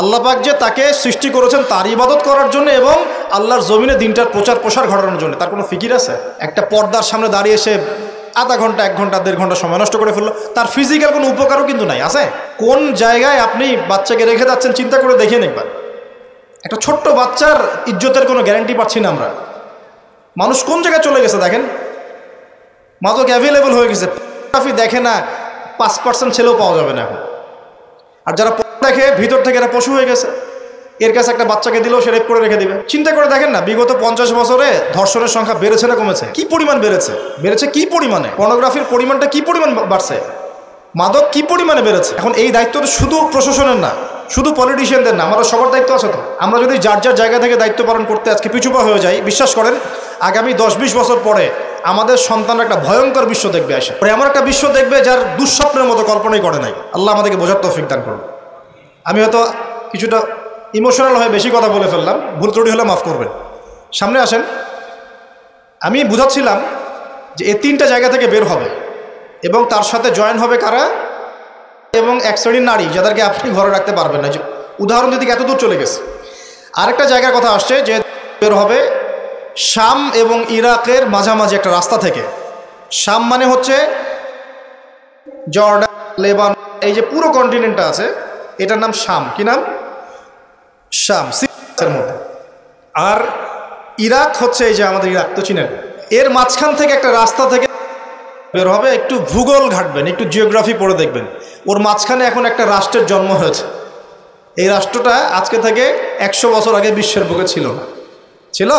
আল্লাহ পাক যে তাকে সৃষ্টি করেছেন তার ইবাদত করার জন্য এবং আল্লাহর জমিনে দিনটার প্রচার প্রসার ঘটানোর জন্য, তার কোনো ফিকির আছে? একটা পর্দার সামনে দাঁড়িয়ে সে আধা ঘন্টা 1 ঘন্টা 1.5 ঘন্টা সময় নষ্ট করে ফেললো, তার ফিজিক্যাল কোনো উপকারও কিন্তু নাই। আছে? কোন জায়গায় আপনি বাচ্চাকে রেখে যাচ্ছেন চিন্তা করে দেখেন একবার। একটা ছোট্ট বাচ্চার ইজ্জতের কোনো গ্যারান্টি পাচ্ছি না আমরা। মানুষ কোন জায়গায় চলে গেছে দেখেন, মাদক অ্যাভেলেবল হয়ে গেছে, পর্নোগ্রাফি দেখে না 5% ছেলেও পাওয়া যাবে না এখন। আর যারা দেখে ভিতর থেকে এরা পশু হয়ে গেছে, এর কাছে একটা বাচ্চাকে দিলেও সে রেপ করে রেখে দিবে। চিন্তা করে দেখেন না, বিগত 50 বছরে ধর্ষণের সংখ্যা বেড়েছে না কমেছে? কি পরিমাণ বেড়েছে, বেড়েছে কি পরিমাণে? পর্নোগ্রাফির পরিমাণটা কি পরিমাণ বাড়ছে, মাদক কি পরিমাণে বেড়েছে। এখন এই দায়িত্ব তো শুধু প্রশাসনের না, শুধু পলিটিশিয়ানদের না, আমাদের সবার দায়িত্ব আছে তো। আমরা যদি যার যার জায়গা থেকে দায়িত্ব পালন করতে আজকে পিছুপা হয়ে যাই, বিশ্বাস করেন আগামী 10-20 বছর পরে আমাদের সন্তানরা একটা ভয়ঙ্কর বিশ্ব দেখবে আসে, এমন একটা বিশ্ব দেখবে যার দুঃস্বপ্নের মতো কল্পনাই করে নাই। আল্লাহ আমাদেরকে বোঝার তৌফিক দান করুন। আমি হয়তো কিছুটা ইমোশনাল হয়ে বেশি কথা বলে ফেললাম, ভুল ত্রুটি হলে মাফ করবেন। সামনে আসেন, আমি বুঝাচ্ছিলাম যে এই 3টা জায়গা থেকে বের হবে এবং তার সাথে জয়েন হবে কারা? এবং এক শ্রেণীর নারী যাদেরকে আপনি ঘরে রাখতে পারবেন না। উদাহরণ যদি এত দূর চলে গেছে। আরেকটা জায়গার কথা আসছে যে বের হবে শাম এবং ইরাকের মাঝামাঝি একটা রাস্তা থেকে। শাম মানে হচ্ছে জর্ডান, লেবানন, এই যে পুরো কন্টিনেন্টটা আছে এটার নাম শাম। কি নাম? শাম, সিরিয়ার মধ্যে। আর ইরাক হচ্ছে এই যে আমাদের ইরাক তো চিনেন, এর মাঝখান থেকে একটা রাস্তা থেকে বের হবে। একটু ভূগোল ঘাটবেন, একটু জিওগ্রাফি পড়ে দেখবেন, ওর মাঝখানে এখন একটা রাষ্ট্রের জন্ম হয়েছে। এই রাষ্ট্রটা আজকে থেকে 100 বছর আগে বিশ্বের বুকে ছিল না। ছিল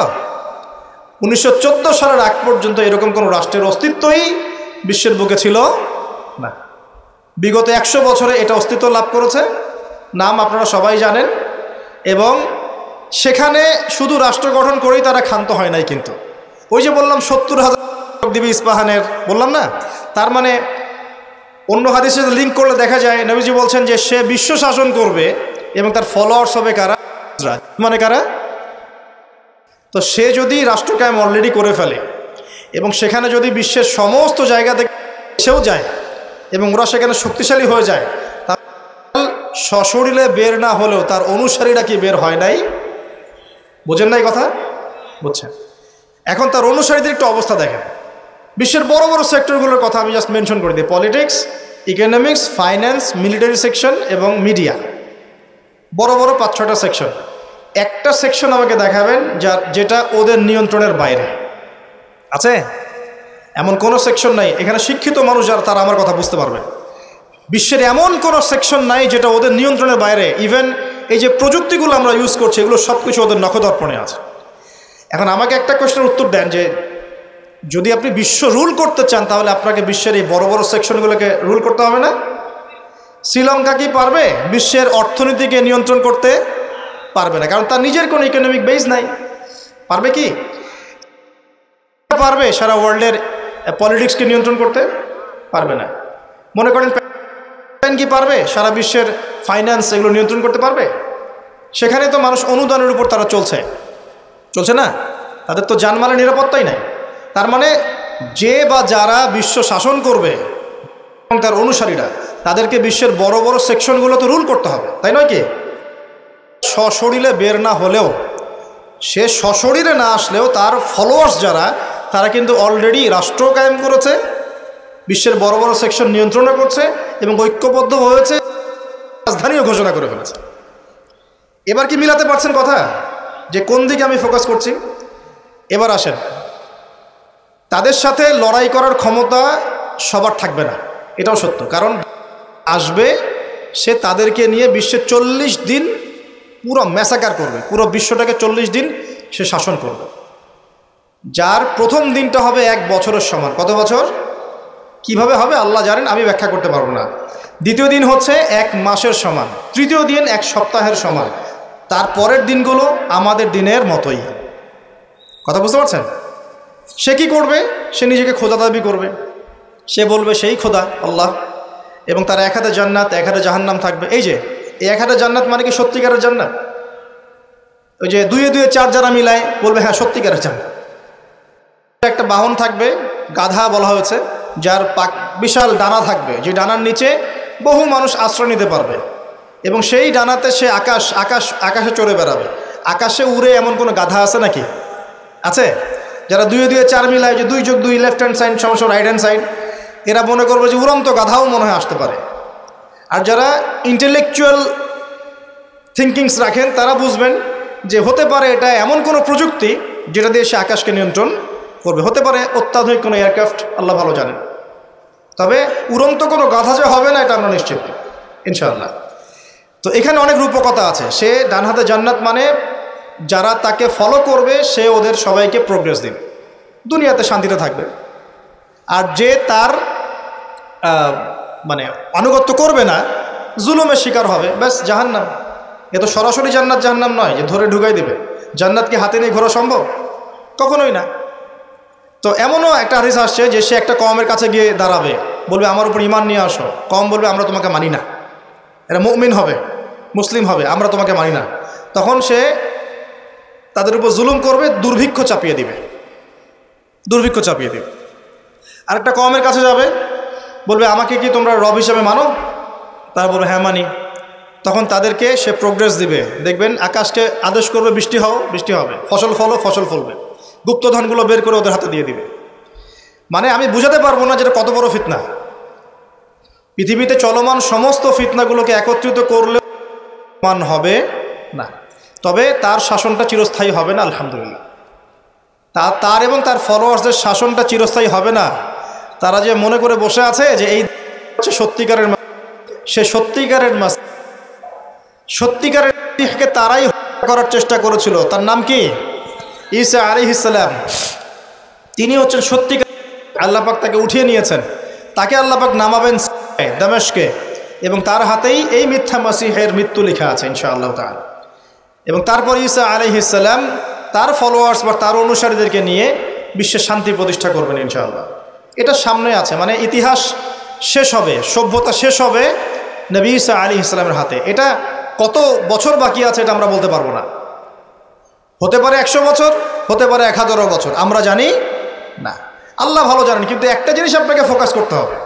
1914 সালের আগ পর্যন্ত এরকম কোনো রাষ্ট্রের অস্তিত্বই বিশ্বের বুকে ছিল না। বিগত 100 বছরে এটা অস্তিত্ব লাভ করেছে, নাম আপনারা সবাই জানেন। এবং সেখানে শুধু রাষ্ট্র গঠন করেই তারা ক্ষান্ত হয় নাই, কিন্তু ওই যে বললাম 70,000 দিবি ইস্পাহানের, বললাম না? তার মানে অন্য হাদিসে লিঙ্ক করলে দেখা যায় নবীজি বলছেন যে সে বিশ্ব শাসন করবে এবং তার ফলোয়ার্স হবে কারা? মানে কারা? তো সে যদি রাষ্ট্র কায়েম অলরেডি করে ফেলে এবং সেখানে যদি বিশ্বের সমস্ত জায়গা থেকে এসেও যায় এবং ওরা সেখানে শক্তিশালী হয়ে যায়, তাহলে সশরীরে বের না হলেও তার অনুসারীরা কি বের হয় নাই? বোঝেন নাই কথা? বুঝছেন? এখন তার অনুসারীদের একটু অবস্থা দেখেন। বিশ্বের বড় বড় সেক্টরগুলোর কথা আমি জাস্ট মেনশন করে দিই। Politics, economics, finance, military section এবং মিডিয়া। বড় বড় 5-6টা সেকশন। একটা সেকশন আমাকে দেখাবেন যেটা ওদের নিয়ন্ত্রণের বাইরে আছে? এমন কোনো সেকশন নাই। এখানে শিক্ষিত মানুষ যারা তারা আমার কথা বুঝতে পারবে। বিশ্বের এমন কোনো সেকশন নাই যেটা ওদের নিয়ন্ত্রণের বাইরে। ইভেন এই যে প্রযুক্তিগুলো আমরা ইউজ করছি এগুলো সব কিছু ওদের নখদর্পণে আছে। এখন আমাকে একটা কোয়েশ্চেনের উত্তর দেন যে যদি আপনি বিশ্ব রুল করতে চান তাহলে আপনাকে বিশ্বের এই বড় বড় সেকশনগুলোকে রুল করতে হবে না? শ্রীলঙ্কা কি পারবে বিশ্বের অর্থনীতিকে নিয়ন্ত্রণ করতে? পারবে না, কারণ তার নিজের কোনো ইকোনমিক বেস নাই। পারবে কি? পারবে সারা ওয়ার্ল্ডের পলিটিক্সকে নিয়ন্ত্রণ করতে? পারবে না। মনে করেন কি পারবে সারা বিশ্বের ফাইন্যান্স এগুলো নিয়ন্ত্রণ করতে পারবে? সেখানে তো মানুষ অনুদানের উপর তারা চলছে না, তাদের তো জানমালের নিরাপত্তাই নাই। তার মানে যে বা যারা বিশ্ব শাসন করবে এবং তার অনুসারীরা তাদেরকে বিশ্বের বড় বড় সেকশনগুলো তো রুল করতে হবে, তাই নয় কি? সশরীরে বের না হলেও, সে সশরীরে না আসলেও তার ফলোয়ার্স যারা তারা কিন্তু অলরেডি রাষ্ট্র কায়েম করেছে, বিশ্বের বড় বড় সেকশন নিয়ন্ত্রণ করছে এবং ঐক্যবদ্ধ হয়েছে, রাজধানীও ঘোষণা করে ফেলেছে। এবার কি মিলাতে পারছেন কথা যে কোন দিকে আমি ফোকাস করছি? এবার আসেন, তাদের সাথে লড়াই করার ক্ষমতা সবার থাকবে না, এটাও সত্য। কারণ আসবে সে তাদেরকে নিয়ে বিশ্বের 40 দিন পুরো ম্যাসাকার করবে, পুরো বিশ্বটাকে 40 দিন সে শাসন করবে, যার প্রথম দিনটা হবে 1 বছরের সমান। কত বছর? কিভাবে হবে আল্লাহ জানেন, আমি ব্যাখ্যা করতে পারবো না। দ্বিতীয় দিন হচ্ছে 1 মাসের সমান, তৃতীয় দিন 1 সপ্তাহের সমান, তারপরের দিনগুলো আমাদের দিনের মতোই। কথা বুঝতে পারছেন? সে কি করবে? সে নিজেকে খোদা দাবি করবে, সে বলবে সেই খোদা আল্লাহ, এবং তার 1 হাতে জান্নাত 1 হাতে জাহান্নাম থাকবে। এই যে এই 1 হাতে জান্নাত মানে কি সত্যিকারের জান্নাত? ওই যে 2 এ 2 4 যারা মিলায় বলবে হ্যাঁ সত্যিকারের জান্নাত। একটা বাহন থাকবে, গাধা বলা হয়েছে, যার বিশাল ডানা থাকবে, যে ডানার নিচে বহু মানুষ আশ্রয় নিতে পারবে, এবং সেই ডানাতে সে আকাশে চড়ে বেড়াবে। আকাশে উড়ে এমন কোনো গাধা আছে নাকি? আছে? যারা 2 এ 2 4 মিলায়, যে 2 যোগ 2 লেফট হ্যান্ড সাইড সমান রাইট হ্যান্ড সাইড, এরা মনে করবে যে উড়ন্ত গাধাও মনে হয় আসতে পারে। আর যারা ইন্টেলেকচুয়াল থিঙ্কিংস রাখেন তারা বুঝবেন যে হতে পারে এটা এমন কোনো প্রযুক্তি যেটা দিয়ে সে আকাশকে নিয়ন্ত্রণ করবে। হতে পারে অত্যাধুনিক কোনো এয়ারক্রাফট, আল্লাহ ভালো জানেন। তবে উড়ন্ত কোনো গাধা যে হবে না এটা আমরা নিশ্চিত ইনশাআল্লাহ। তো এখানে অনেক রূপকথা আছে। সে ডান হাতে জান্নাত মানে যারা তাকে ফলো করবে সে ওদের সবাইকে প্রোগ্রেস দিবে, দুনিয়াতে শান্তিতে থাকবে। আর যে তার মানে আনুগত্য করবে না, জুলুমের শিকার হবে, ব্যাস জাহান্নাম। এ তো সরাসরি জান্নাত জাহান্নাম নয় যে ধরে ঢুকাই দিবে। জান্নাত কি হাতে নিয়ে ঘোরা সম্ভব? কখনোই না। তো এমনও একটা হাদিস আসছে যে সে একটা কওমের কাছে গিয়ে দাঁড়াবে, বলবে আমার উপর ঈমান নিয়ে আসো। কওম বলবে আমরা তোমাকে মানি না, এরা মুমিন হবে, মুসলিম হবে, আমরা তোমাকে মানি না। তখন সে তাদের উপর জুলুম করবে, দুর্ভিক্ষ চাপিয়ে দিবে। আরেকটা কওমের কাছে যাবে, বলবে আমাকে কি তোমরা রব হিসেবে মানো? তারা বলবে হ্যাঁ মানি। তখন তাদেরকে সে প্রোগ্রেস দিবে, দেখবেন আকাশকে আদেশ করবে বৃষ্টি হও, বৃষ্টি হবে, ফসল ফলো, ফসল ফলবে, গুপ্তধনগুলো বের করে ওদের হাতে দিয়ে দিবে। মানে আমি বুঝাতে পারবো না যেটা কত বড় ফিতনা। পৃথিবীতে চলমান সমস্ত ফিতনাগুলোকে একত্রিত করলে মান হবে না, তবে তার শাসনটা চিরস্থায়ী হবে না। আলহামদুলিল্লাহ, তার এবং তার ফলোয়ার্সদের শাসনটা চিরস্থায়ী হবে না। তারা যে মনে করে বসে আছে যে এই সত্যিকারের, সে সত্যিকারের তারাই করার চেষ্টা করেছিল। তার নাম কি? ঈসা আলাইহিস সালাম। তিনি হচ্ছেন সত্যিকার। আল্লাহ পাক তাকে উঠিয়ে নিয়েছেন, তাকে আল্লাহ পাক নামাবেন দামেস্কে, এবং তার হাতেই এই মিথ্যা মাসিহের মৃত্যু লেখা আছে ইনশাআল্লাহ তাআলা। এবং তারপর ঈসা আলাইহিস সালাম তার ফলোয়ার্স বা তার অনুসারীদেরকে নিয়ে বিশ্বের শান্তি প্রতিষ্ঠা করবেন ইনশাআল্লাহ। এটা সামনে আছে, মানে ইতিহাস শেষ হবে, সভ্যতা শেষ হবে নবী ঈসা আলাইহিস সালামের হাতে। এটা কত বছর বাকি আছে এটা আমরা বলতে পারবো না। হতে পারে 100 বছর, হতে পারে 1000 বছর, আমরা জানি না, আল্লাহ ভালো জানেন। কিন্তু একটা জিনিস আপনাকে ফোকাস করতে হবে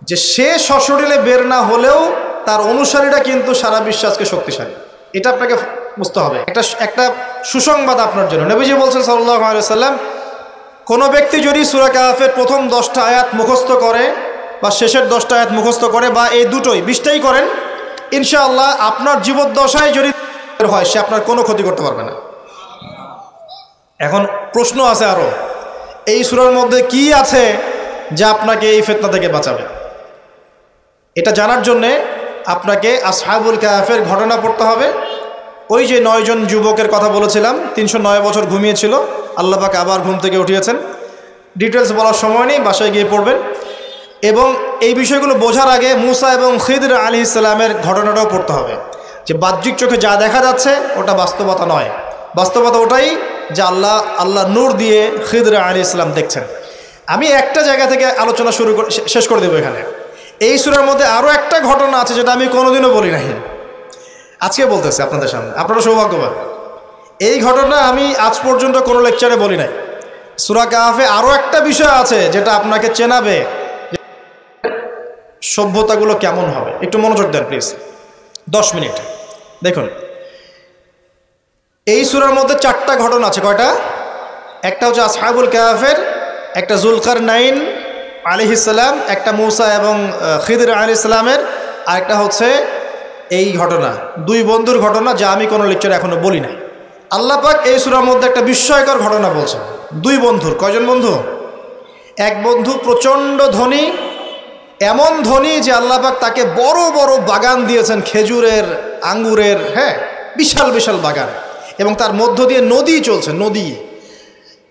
যে সে সশরীরে বের না হলেও তার অনুসারীরা কিন্তু সারা বিশ্বাসকে শক্তিশালী। এটা আপনাকে বুঝতে হবে। একটা সুসংবাদ আপনার জন্য। নবীজি বলছেন সাল্লাল্লাহু আলাইহি ওয়াসাল্লাম, কোনো ব্যক্তি যদি সূরা কাহফের প্রথম 10টা আয়াত মুখস্থ করে বা শেষের 10টা আয়াত মুখস্থ করে বা এই দুটোই 20টাই করেন, ইনশাআল্লাহ আপনার জীবদ্দশায় যদি হয় সে আপনার কোনো ক্ষতি করতে পারবে না। এখন প্রশ্ন আছে আরো, এই সূরার মধ্যে কি আছে যা আপনাকে এই ফিতনা থেকে বাঁচাবে? এটা জানার জন্যে আপনাকে আসহাবুল কাহফের ঘটনা পড়তে হবে। ওই যে 9 জন যুবকের কথা বলেছিলাম, 309 বছর ঘুমিয়েছিল, আল্লাহ পাক আবার ঘুম থেকে উঠিয়েছেন। ডিটেলস বলার সময় নেই, বাসায় গিয়ে পড়বেন। এবং এই বিষয়গুলো বোঝার আগে মুসা এবং খিদর আলাইহিস সালামের ঘটনাটাও পড়তে হবে, যে বাহ্যিক চোখে যা দেখা যাচ্ছে ওটা বাস্তবতা নয়। বাস্তবতা ওটাই যে আল্লাহ নূর দিয়ে খিদর আলাইহিস সালাম দেখছেন। আমি একটা জায়গা থেকে আলোচনা শেষ করে দেবো এখানে। এই সূরার মধ্যে আরও একটা ঘটনা আছে যেটা আমি কোনোদিনও বলি নাই, আজকে বলতেছি আপনাদের সামনে। আপনারা সৌভাগ্যবান, এই ঘটনা আমি আজ পর্যন্ত কোনো লেকচারে বলি নাই। সূরা কাহফে আরও একটা বিষয় আছে যেটা আপনাকে চেনাবে সভ্যতাগুলো কেমন হবে। একটু মনোযোগ দেন প্লিজ, 10 মিনিট দেখুন। এই সূরার মধ্যে 4টা ঘটনা আছে। কয়টা? একটা হচ্ছে আসহাবুল কাহফের, একটা যুলকারনাইন আলাইহিস সালাম, একটা মুসা এবং খিদর আলাইহিস সালামের, আর একটা হচ্ছে এই ঘটনা, 2 বন্ধুর ঘটনা যা আমি কোনো লেকচারে এখনো বলি নাই। আল্লাহ পাক এই সূরার মধ্যে একটা বিস্ময়কর ঘটনা বলছেন। 2 বন্ধুর। কয়জন বন্ধু? এক বন্ধু প্রচণ্ড ধনী, এমন ধনী যে আল্লাহ পাক তাকে বড় বড় বাগান দিয়েছেন, খেজুরের, আঙ্গুরের, হ্যাঁ, বিশাল বিশাল বাগান, এবং তার মধ্য দিয়ে নদী চলছে। নদী,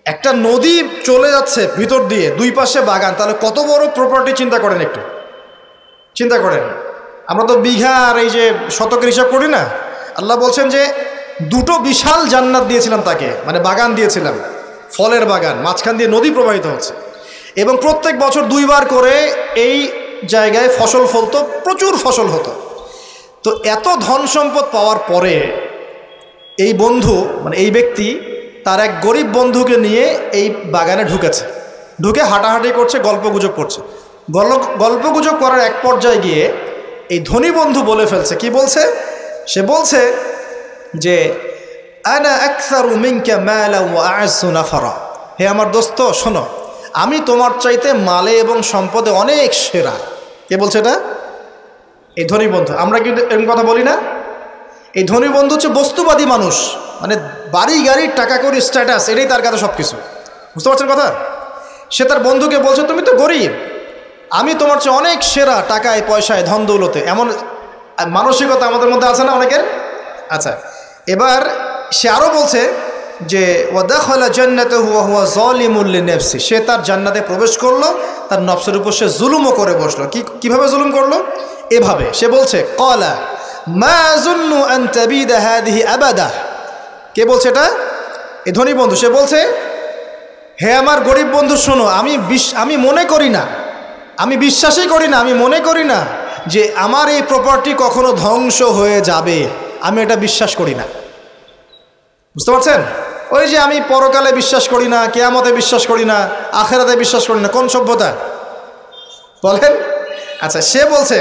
একটা নদী চলে যাচ্ছে ভিতর দিয়ে, 2 পাশে বাগান। তাহলে কত বড় প্রপার্টি চিন্তা করেন, একটু চিন্তা করেন। আমরা তো বিঘা আর এই যে শতকের হিসাব করি না। আল্লাহ বলছেন যে 2টো বিশাল জান্নাত দিয়েছিলাম তাকে, মানে বাগান দিয়েছিলাম, ফলের বাগান, মাঝখান দিয়ে নদী প্রবাহিত হচ্ছে, এবং প্রত্যেক বছর 2 বার করে এই জায়গায় ফসল ফলতো, প্রচুর ফসল হতো। তো এত ধন সম্পদ পাওয়ার পরে এই বন্ধু, মানে এই ব্যক্তি, তার এক গরিব বন্ধুকে নিয়ে এই বাগানে ঢুকেছে। ঢুকে হাঁটাহাঁটি করছে, গল্পগুজব করছে। গল্পগুজব করার এক পর্যায়ে গিয়ে এই ধনী বন্ধু বলে ফেলছে। কি বলছে? সে বলছে যে আনা আকসারু মিনকা মালা ওয়া আ'আসু নাফারা, হে আমার দোস্ত শোনো, আমি তোমার চাইতে মালে এবং সম্পদে অনেক সেরা। কে বলছে এটা? এই ধনী বন্ধু। আমরা কিন্তু এরকম কথা বলি না। এই ধনী বন্ধু হচ্ছে বস্তুবাদী মানুষ, মানে বাড়ি গাড়ি, টাকা কড়ি, স্ট্যাটাস, এটাই তার কাছে সব কিছু। বুঝতে পারছেন কথা? সে তার বন্ধুকে বলছে, তুমি তো গরিব, আমি তোমার চেয়ে অনেক সেরা টাকায় পয়সায় ধন দৌলতে। এমন মানসিকতা আমাদের মধ্যে আছে না অনেকের? আচ্ছা, এবার সে আরও বলছে যে ওয়াদাখালা জান্নাতাহু ওয়া হুয়া যালিমুল লিনাফসি, সে তার জান্নাতে প্রবেশ করলো, তার নফসের উপর সে জুলুমও করে বসলো। কিভাবে জুলুম করলো? এভাবে সে বলছে, ক্বালা মা আযুন্নু আন তাবিদা হাযিহি আবাদা। কে বলছে এটা? এই ধনী বন্ধু। সে বলছে, হে আমার গরিব বন্ধু শোনো, আমি মনে করি না, আমি বিশ্বাসই করি না, আমি মনে করি না যে আমার এই প্রপার্টি কখনো ধ্বংস হয়ে যাবে। আমি এটা বিশ্বাস করি না। বুঝতে পারছেন? ওই যে আমি পরকালে বিশ্বাস করি না, কিয়ামতে বিশ্বাস করি না, আখিরাতে বিশ্বাস করি না। কোন সভ্যতা বলেন? আচ্ছা, সে বলছে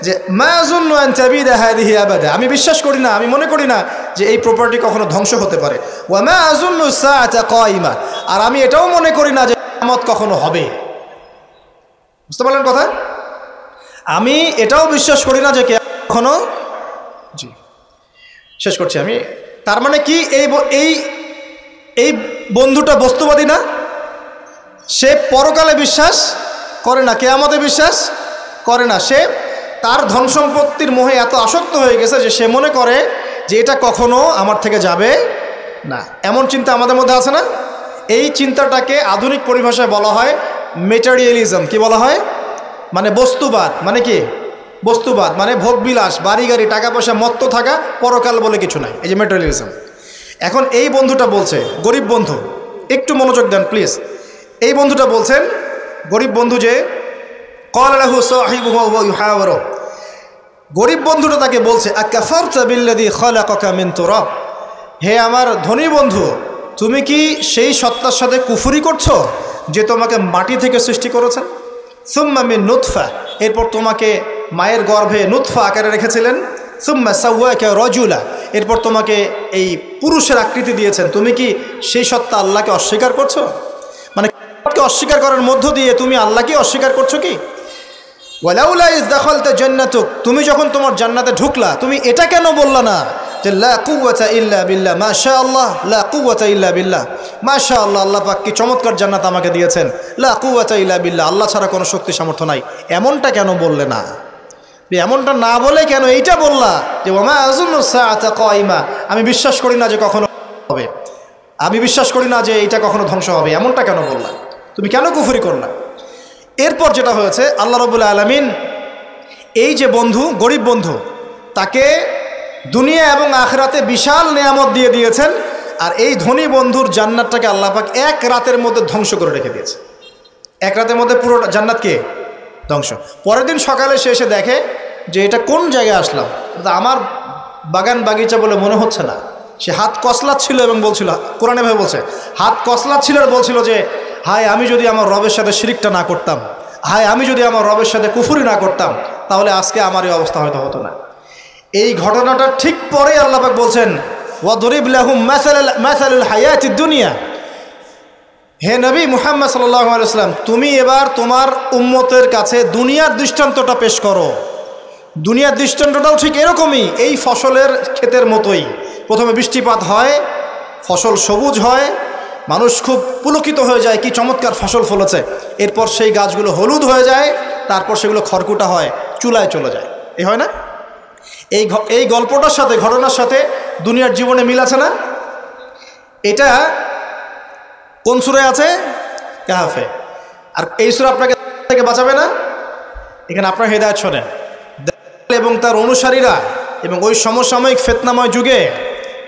যে মা আযুন্নু আন তাবিদা হাযিহি আবাদা, আমি বিশ্বাস করি না, আমি মনে করি না যে এই প্রপার্টি কখনো ধ্বংস হতে পারে। ওয়া মা আযুন্নু সাআতা কায়িমা, আর আমি এটাও মনে করি না যে কিয়ামত কখনো হবে। বুঝতে পারলেন কথা? আমি এটাও বিশ্বাস করি না যে কিয়ামত কখনো। জি, শেষ করছি আমি। তার মানে কি, এই বন্ধুটা বস্তুবাদী না? সে পরকালে বিশ্বাস করে না, কিয়ামতে বিশ্বাস করে না। সে তার ধন সম্পত্তির মোহে এত আসক্ত হয়ে গেছে যে সে মনে করে যে এটা কখনো আমার থেকে যাবে না। এমন চিন্তা আমাদের মধ্যে আছে না? এই চিন্তাটাকে আধুনিক পরিভাষায় বলা হয় মেটেরিয়ালিজম। কি বলা হয়? মানে বস্তুবাদ। মানে কি? বস্তুবাদ মানে ভোগবিলাস, বাড়ি গাড়ি, টাকা পয়সা, মত্ত থাকা, পরকাল বলে কিছু নাই। এই যে মেটেরিয়ালিজম। এখন এই বন্ধুটা বলছে, গরিব বন্ধু, একটু মনোযোগ দেন প্লিজ। এই বন্ধুটা বলছেন, গরিব বন্ধু, যে ক্বালা লাহু সাহিবুহু ওয়া ইউহাওয়ারু, গরিব বন্ধুটা তাকে বলছে, আকাফারতা বিল্লাযী খালাকাকা মিন তুরাব, হে আমার ধনী বন্ধু, তুমি কি সেই সত্তার সাথে কুফরি করছো যে তোমাকে মাটি থেকে সৃষ্টি করেছেন? সুম্মা মিন নুতফা, এরপর তোমাকে মায়ের গর্ভে নুতফা আকারে রেখেছিলেন, সুম্মা সাওয়াকা রাজুলা, এরপর তোমাকে এই পুরুষের আকৃতি দিয়েছেন, তুমি কি সেই সত্তা আল্লাহকে অস্বীকার করছো? মানে অস্বীকার করার মধ্য দিয়ে তুমি আল্লাহকে অস্বীকার করছো কি? ওয়ালাউলা ইয দাখালতা জান্নাতুক, তুমি যখন তোমার জান্নাতে ঢুকলা তুমি এটা কেন বললা না যে লা কুওয়াতা ইল্লা বিল্লাহ, মাশাআল্লাহ, লা কুওয়াতা ইল্লা বিল্লাহ, মাশাআল্লাহ, আল্লাহ পাক কি চমৎকার জান্নাত আমাকে দিয়েছেন, লা কুওয়াতা ইল্লা বিল্লাহ, আল্লাহ ছাড়া কোনো শক্তি সামর্থ্য নাই, এমনটা কেন বললে না? এমনটা না বলে কেন এইটা বললা যে ওয়ামা আযুন্নু সাআতা কায়িমা, আমি বিশ্বাস করি না যে কখনো হবে, আমি বিশ্বাস করি না যে এটা কখনো ধ্বংস হবে, এমনটা কেন বললা? তুমি কেন কুফরি করলা? এরপর যেটা হয়েছে, আল্লাহ রাব্বুল আলামিন এই যে বন্ধু, গরিব বন্ধু, তাকে দুনিয়া এবং আখিরাতে বিশাল নেয়ামত দিয়ে দিয়েছেন, আর এই ধনী বন্ধুর জান্নাতটাকে আল্লাহ পাক এক রাতের মধ্যে ধ্বংস করে রেখে দিয়েছে। এক রাতের মধ্যে পুরো জান্নাতকে ধ্বংস। পরের দিন সকালে সে এসে দেখে যে এটা কোন জায়গায় আসলাম, আমার বাগান বাগিচা বলে মনে হচ্ছে না। সে হাত কসলাচ্ছিল এবং বলছিল, কোরআনে ভাবে বলছে, হাত কসলাচ্ছিল আর বলছিল যে হায় আমি যদি আমার রবের সাথে শিরকটা না করতাম, হায় আমি যদি আমার রবের সাথে কুফরি না করতাম, তাহলে আজকে আমার এই অবস্থা হয়তো হতো না। এই ঘটনাটা ঠিক পরে আল্লাহ পাক বলছেন ওয়াদরিব লাহুম মাসালুল হায়াতিদ দুনিয়া, হে নবী মুহাম্মদ সাল্লাল্লাহু আলাইহি ওয়াসাল্লাম, তুমি এবার তোমার উম্মতের কাছে দুনিয়ার দৃষ্টান্তটা পেশ করো। দুনিয়ার দৃষ্টান্তটাও ঠিক এরকমই, এই ফসলের ক্ষেতের মতোই। প্রথমে বৃষ্টিপাত হয়, ফসল সবুজ হয়, মানুষ খুব পুলকিত হয়ে যায়, কি চমৎকার ফসল ফলেছে। এরপর সেই গাছগুলো হলুদ হয়ে যায়, তারপর সেগুলো খড়কুটা হয়, চুলায় চলে যায়। এই হয় না? এই গল্পটার সাথে, ঘটনার সাথে দুনিয়ার জীবনে মিল আছে না? এটা কোন সূরায় আছে? কাহফে। আর এই সূরা আপনাকে থেকে বাঁচাবে না? এখানে আপনার হেদায়েত শোনেন। এবং তার অনুসারীরা এবং ওই সমসাময়িক ফিতনাময় যুগে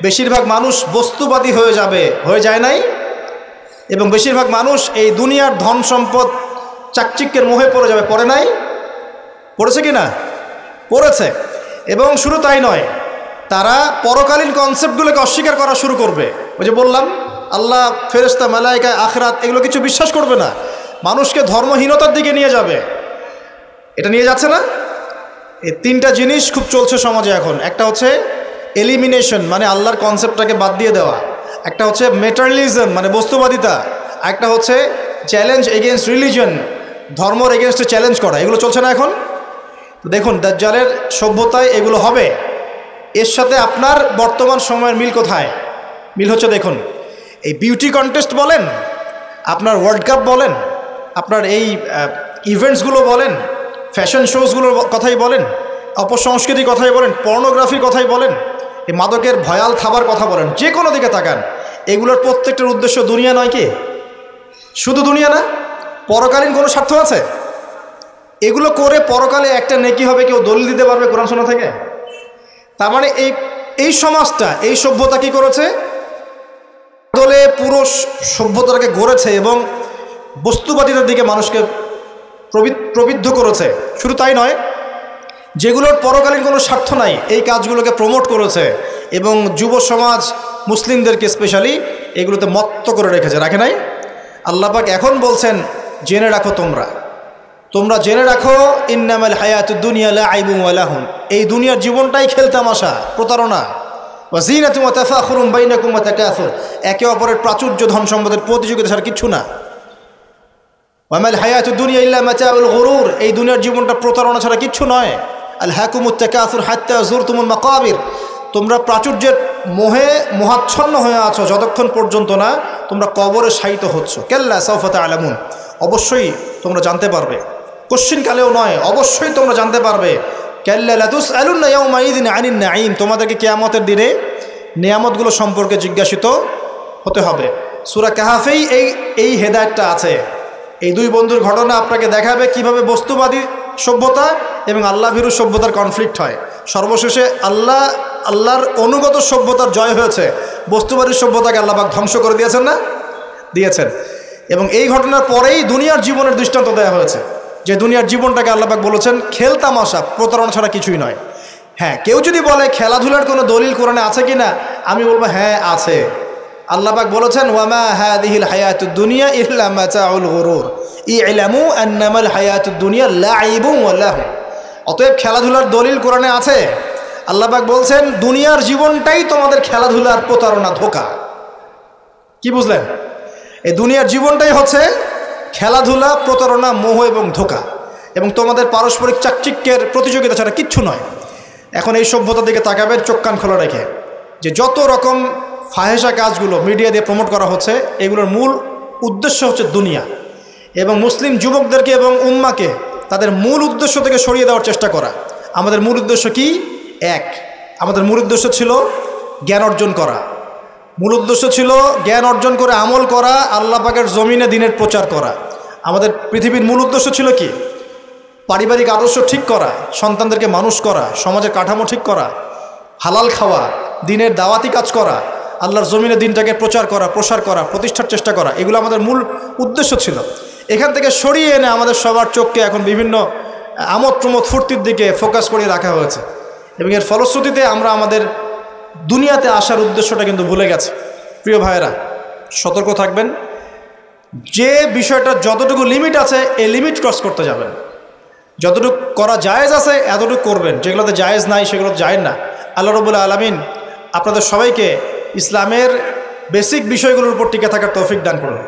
বেশিরভাগ মানুষ বস্তুবাদী হয়ে যাবে, হয়ে যায় নাই? এবং বেশিরভাগ মানুষ এই দুনিয়ার ধন সম্পদ চাকচিক্যের মোহে পড়ে যাবে, পড়ে নাই? পড়েছে কি না? পড়েছে। এবং শুধু তাই নয়, তারা পরকালীন কনসেপ্টগুলোকে অস্বীকার করা শুরু করবে। ওই যে বললাম, আল্লাহ, ফেরেশতা, মালায়েকা, আখিরাত এগুলো কিছু বিশ্বাস করবে না, মানুষকে ধর্মহীনতার দিকে নিয়ে যাবে। এটা নিয়ে যাচ্ছে না? এই তিনটা জিনিস খুব চলছে সমাজে এখন। একটা হচ্ছে এলিমিনেশন, মানে আল্লাহর কনসেপ্টটাকে বাদ দিয়ে দেওয়া। একটা হচ্ছে মেটারিয়ালিজম, মানে বস্তুবাদিতা। একটা হচ্ছে চ্যালেঞ্জ এগেনস্ট রিলিজন, ধর্মর এগেনস্টে চ্যালেঞ্জ করা। এগুলো চলছে না এখন? তো দেখুন, দাজ্জালের সভ্যতায় এগুলো হবে। এর সাথে আপনার বর্তমান সময়ের মিল কোথায়? মিল হচ্ছে, দেখুন, এই বিউটি কন্টেস্ট বলেন, আপনার ওয়ার্ল্ড কাপ বলেন, আপনার এই ইভেন্টসগুলো বলেন, ফ্যাশন শোজগুলোর কথাই বলেন, অপসংস্কৃতির কথাই বলেন, পর্নোগ্রাফির কথাই বলেন, এই মাদকের ভয়াল খাবার কথা বলেন, যে কোনো দিকে তাকান, এগুলোর প্রত্যেকটার উদ্দেশ্য দুনিয়া নয় কি? শুধু দুনিয়া না, পরকালীন কোনো স্বার্থ আছে? এগুলো করে পরকালে একটা নেকি হবে, কেউ দলিল দিতে পারবে কোরআন শোনা থেকে? তার মানে এই সমাজটা, এই সভ্যতা কি করেছে? দলে পুরো সভ্যতাকে গড়েছে এবং বস্তুবাদিতার দিকে মানুষকে প্রবৃদ্ধ করেছে। শুধু তাই নয়, যেগুলোর পরকালীন কোনো স্বার্থ নাই এই কাজগুলোকে প্রমোট করেছে এবং যুব সমাজ, মুসলিমদেরকে স্পেশালি এগুলোতে মত্ত করে রেখেছে, রাখে নাই? আল্লাহ পাক এখন বলছেন, জেনে রাখো, তোমরা জেনে রাখো, ইন্নামাল হায়াতুদ দুনিয়া লাইবুন ওয়া লাহুন, এই দুনিয়ার জীবনটাই খেলতামাশা, প্রতারণা। ওয়া যিনাতুন ওয়া তাফাখুরুন বাইনাকুম ওয়া তাকাসুর, একে অপরের প্রাচুর্য, ধন সম্পদের প্রতিযোগিতা ছাড়া কিচ্ছু না। ওয়ামাল হায়াতুদ দুনিয়া ইল্লা মাতাউল গুরুর, এই দুনিয়ার জীবনটা প্রতারণা ছাড়া কিচ্ছু নয়। আল হাকুমুত তাকাসুর হাত্তা যুরতুমুল মাকাবির, তোমরা প্রাচুর্যের মোহে মোহাচ্ছন্ন হয়ে আছো যতক্ষণ পর্যন্ত না তোমরা কবরে শায়িত হচ্ছ। কাল্লা সাউফা তা'লামুন, অবশ্যই তোমরা জানতে পারবে, কোশ্চিনকালেও নয়, অবশ্যই তোমরা জানতে পারবে। কাল্লা লাতুসআলুন্না ইয়াওমাইযিন আনিন নাঈম, তোমাদেরকে কিয়ামতের দিনে নিয়ামতগুলো সম্পর্কে জিজ্ঞাসিত হতে হবে। সূরা কাহফেই এই হেদায়েতটা আছে। এই দুই বন্ধুর ঘটনা আপনাকে দেখাবে কিভাবে বস্তুবাদী সভ্যতা এবং আল্লাহভীরু সভ্যতার কনফ্লিক্ট হয়। সর্বশেষে আল্লাহর অনুগত সভ্যতার জয় হয়েছে, বস্তুবাদী সভ্যতাকে আল্লাহ পাক ধ্বংস করে দিয়েছেন না? দিয়েছেন। এবং এই ঘটনার পরেই দুনিয়ার জীবনের দৃষ্টান্ত দেওয়া হয়েছে, যে দুনিয়ার জীবনটাকে আল্লাহ পাক বলেছেন খেলতামাশা, প্রতারণা ছাড়া কিছুই নয়। হ্যাঁ, কেউ যদি বলে খেলাধুলার কোনো দলিল কোরআনে আছে কি না, আমি বলবো হ্যাঁ আছে। আল্লাহ পাক বলেছেন, ওয়ামা হাযিহিল হায়াতুদ দুনিয়া ইল্লা মাতাউল গুরুর ই'লামু আন্নামাল হায়াতুদ দুনিয়া লাইবুন ওয়া লাহু, অতএব খেলাধুলার দলিল কোরআনে আছে। আল্লাহ পাক বলছেন দুনিয়ার জীবনটাই তোমাদের খেলাধুলার প্রতারণা, ধোঁকা। কি বুঝলেন? এই দুনিয়ার জীবনটাই হচ্ছে খেলাধুলা, প্রতারণা, মোহ এবং ধোঁকা, এবং তোমাদের পারস্পরিক চাকচিক্যের প্রতিযোগিতা ছাড়া কিচ্ছু নয়। এখন এই সভ্যতার দিকে তাকাবেন চোখ কান খোলা রেখে, যে যত রকম ফাহেসা কাজগুলো মিডিয়া দিয়ে প্রমোট করা হচ্ছে, এগুলোর মূল উদ্দেশ্য হচ্ছে দুনিয়া, এবং মুসলিম যুবকদেরকে এবং উম্মাকে তাদের মূল উদ্দেশ্য থেকে সরিয়ে দেওয়ার চেষ্টা করা। আমাদের মূল উদ্দেশ্য কি? এক, আমাদের মূল উদ্দেশ্য ছিল জ্ঞান অর্জন করা। মূল উদ্দেশ্য ছিল জ্ঞান অর্জন করে আমল করা, আল্লাহ পাকের জমিনে দ্বীনের প্রচার করা। আমাদের পৃথিবীর মূল উদ্দেশ্য ছিল কি? পারিবারিক আদর্শ ঠিক করা, সন্তানদেরকে মানুষ করা, সমাজের কাঠামো ঠিক করা, হালাল খাওয়া, দ্বীনের দাওয়াতি কাজ করা, আল্লাহর জমিনে দ্বীনটাকে প্রচার করা, প্রসার করা, প্রতিষ্ঠার চেষ্টা করা। এগুলো আমাদের মূল উদ্দেশ্য ছিল। এখান থেকে সরিয়ে এনে আমাদের সবার চোখকে এখন বিভিন্ন আমোদ প্রমোদ ফুর্তির দিকে ফোকাস করে রাখা হয়েছে, এবং এর ফলশ্রুতিতে আমরা আমাদের দুনিয়াতে আসার উদ্দেশ্যটা কিন্তু ভুলে গেছি। প্রিয় ভাইয়েরা, সতর্ক থাকবেন। যে বিষয়টা যতটুকু লিমিট আছে, এই লিমিট ক্রস করতে যাবেন। যতটুকু করা জায়েজ আছে এতটুকু করবেন, যেগুলোতে জায়েজ নাই সেগুলো জায়েজ না। আল্লাহ রাব্বুল আলামিন আপনাদের সবাইকে ইসলামের বেসিক বিষয়গুলোর উপর টিকে থাকার তৌফিক দান করুন।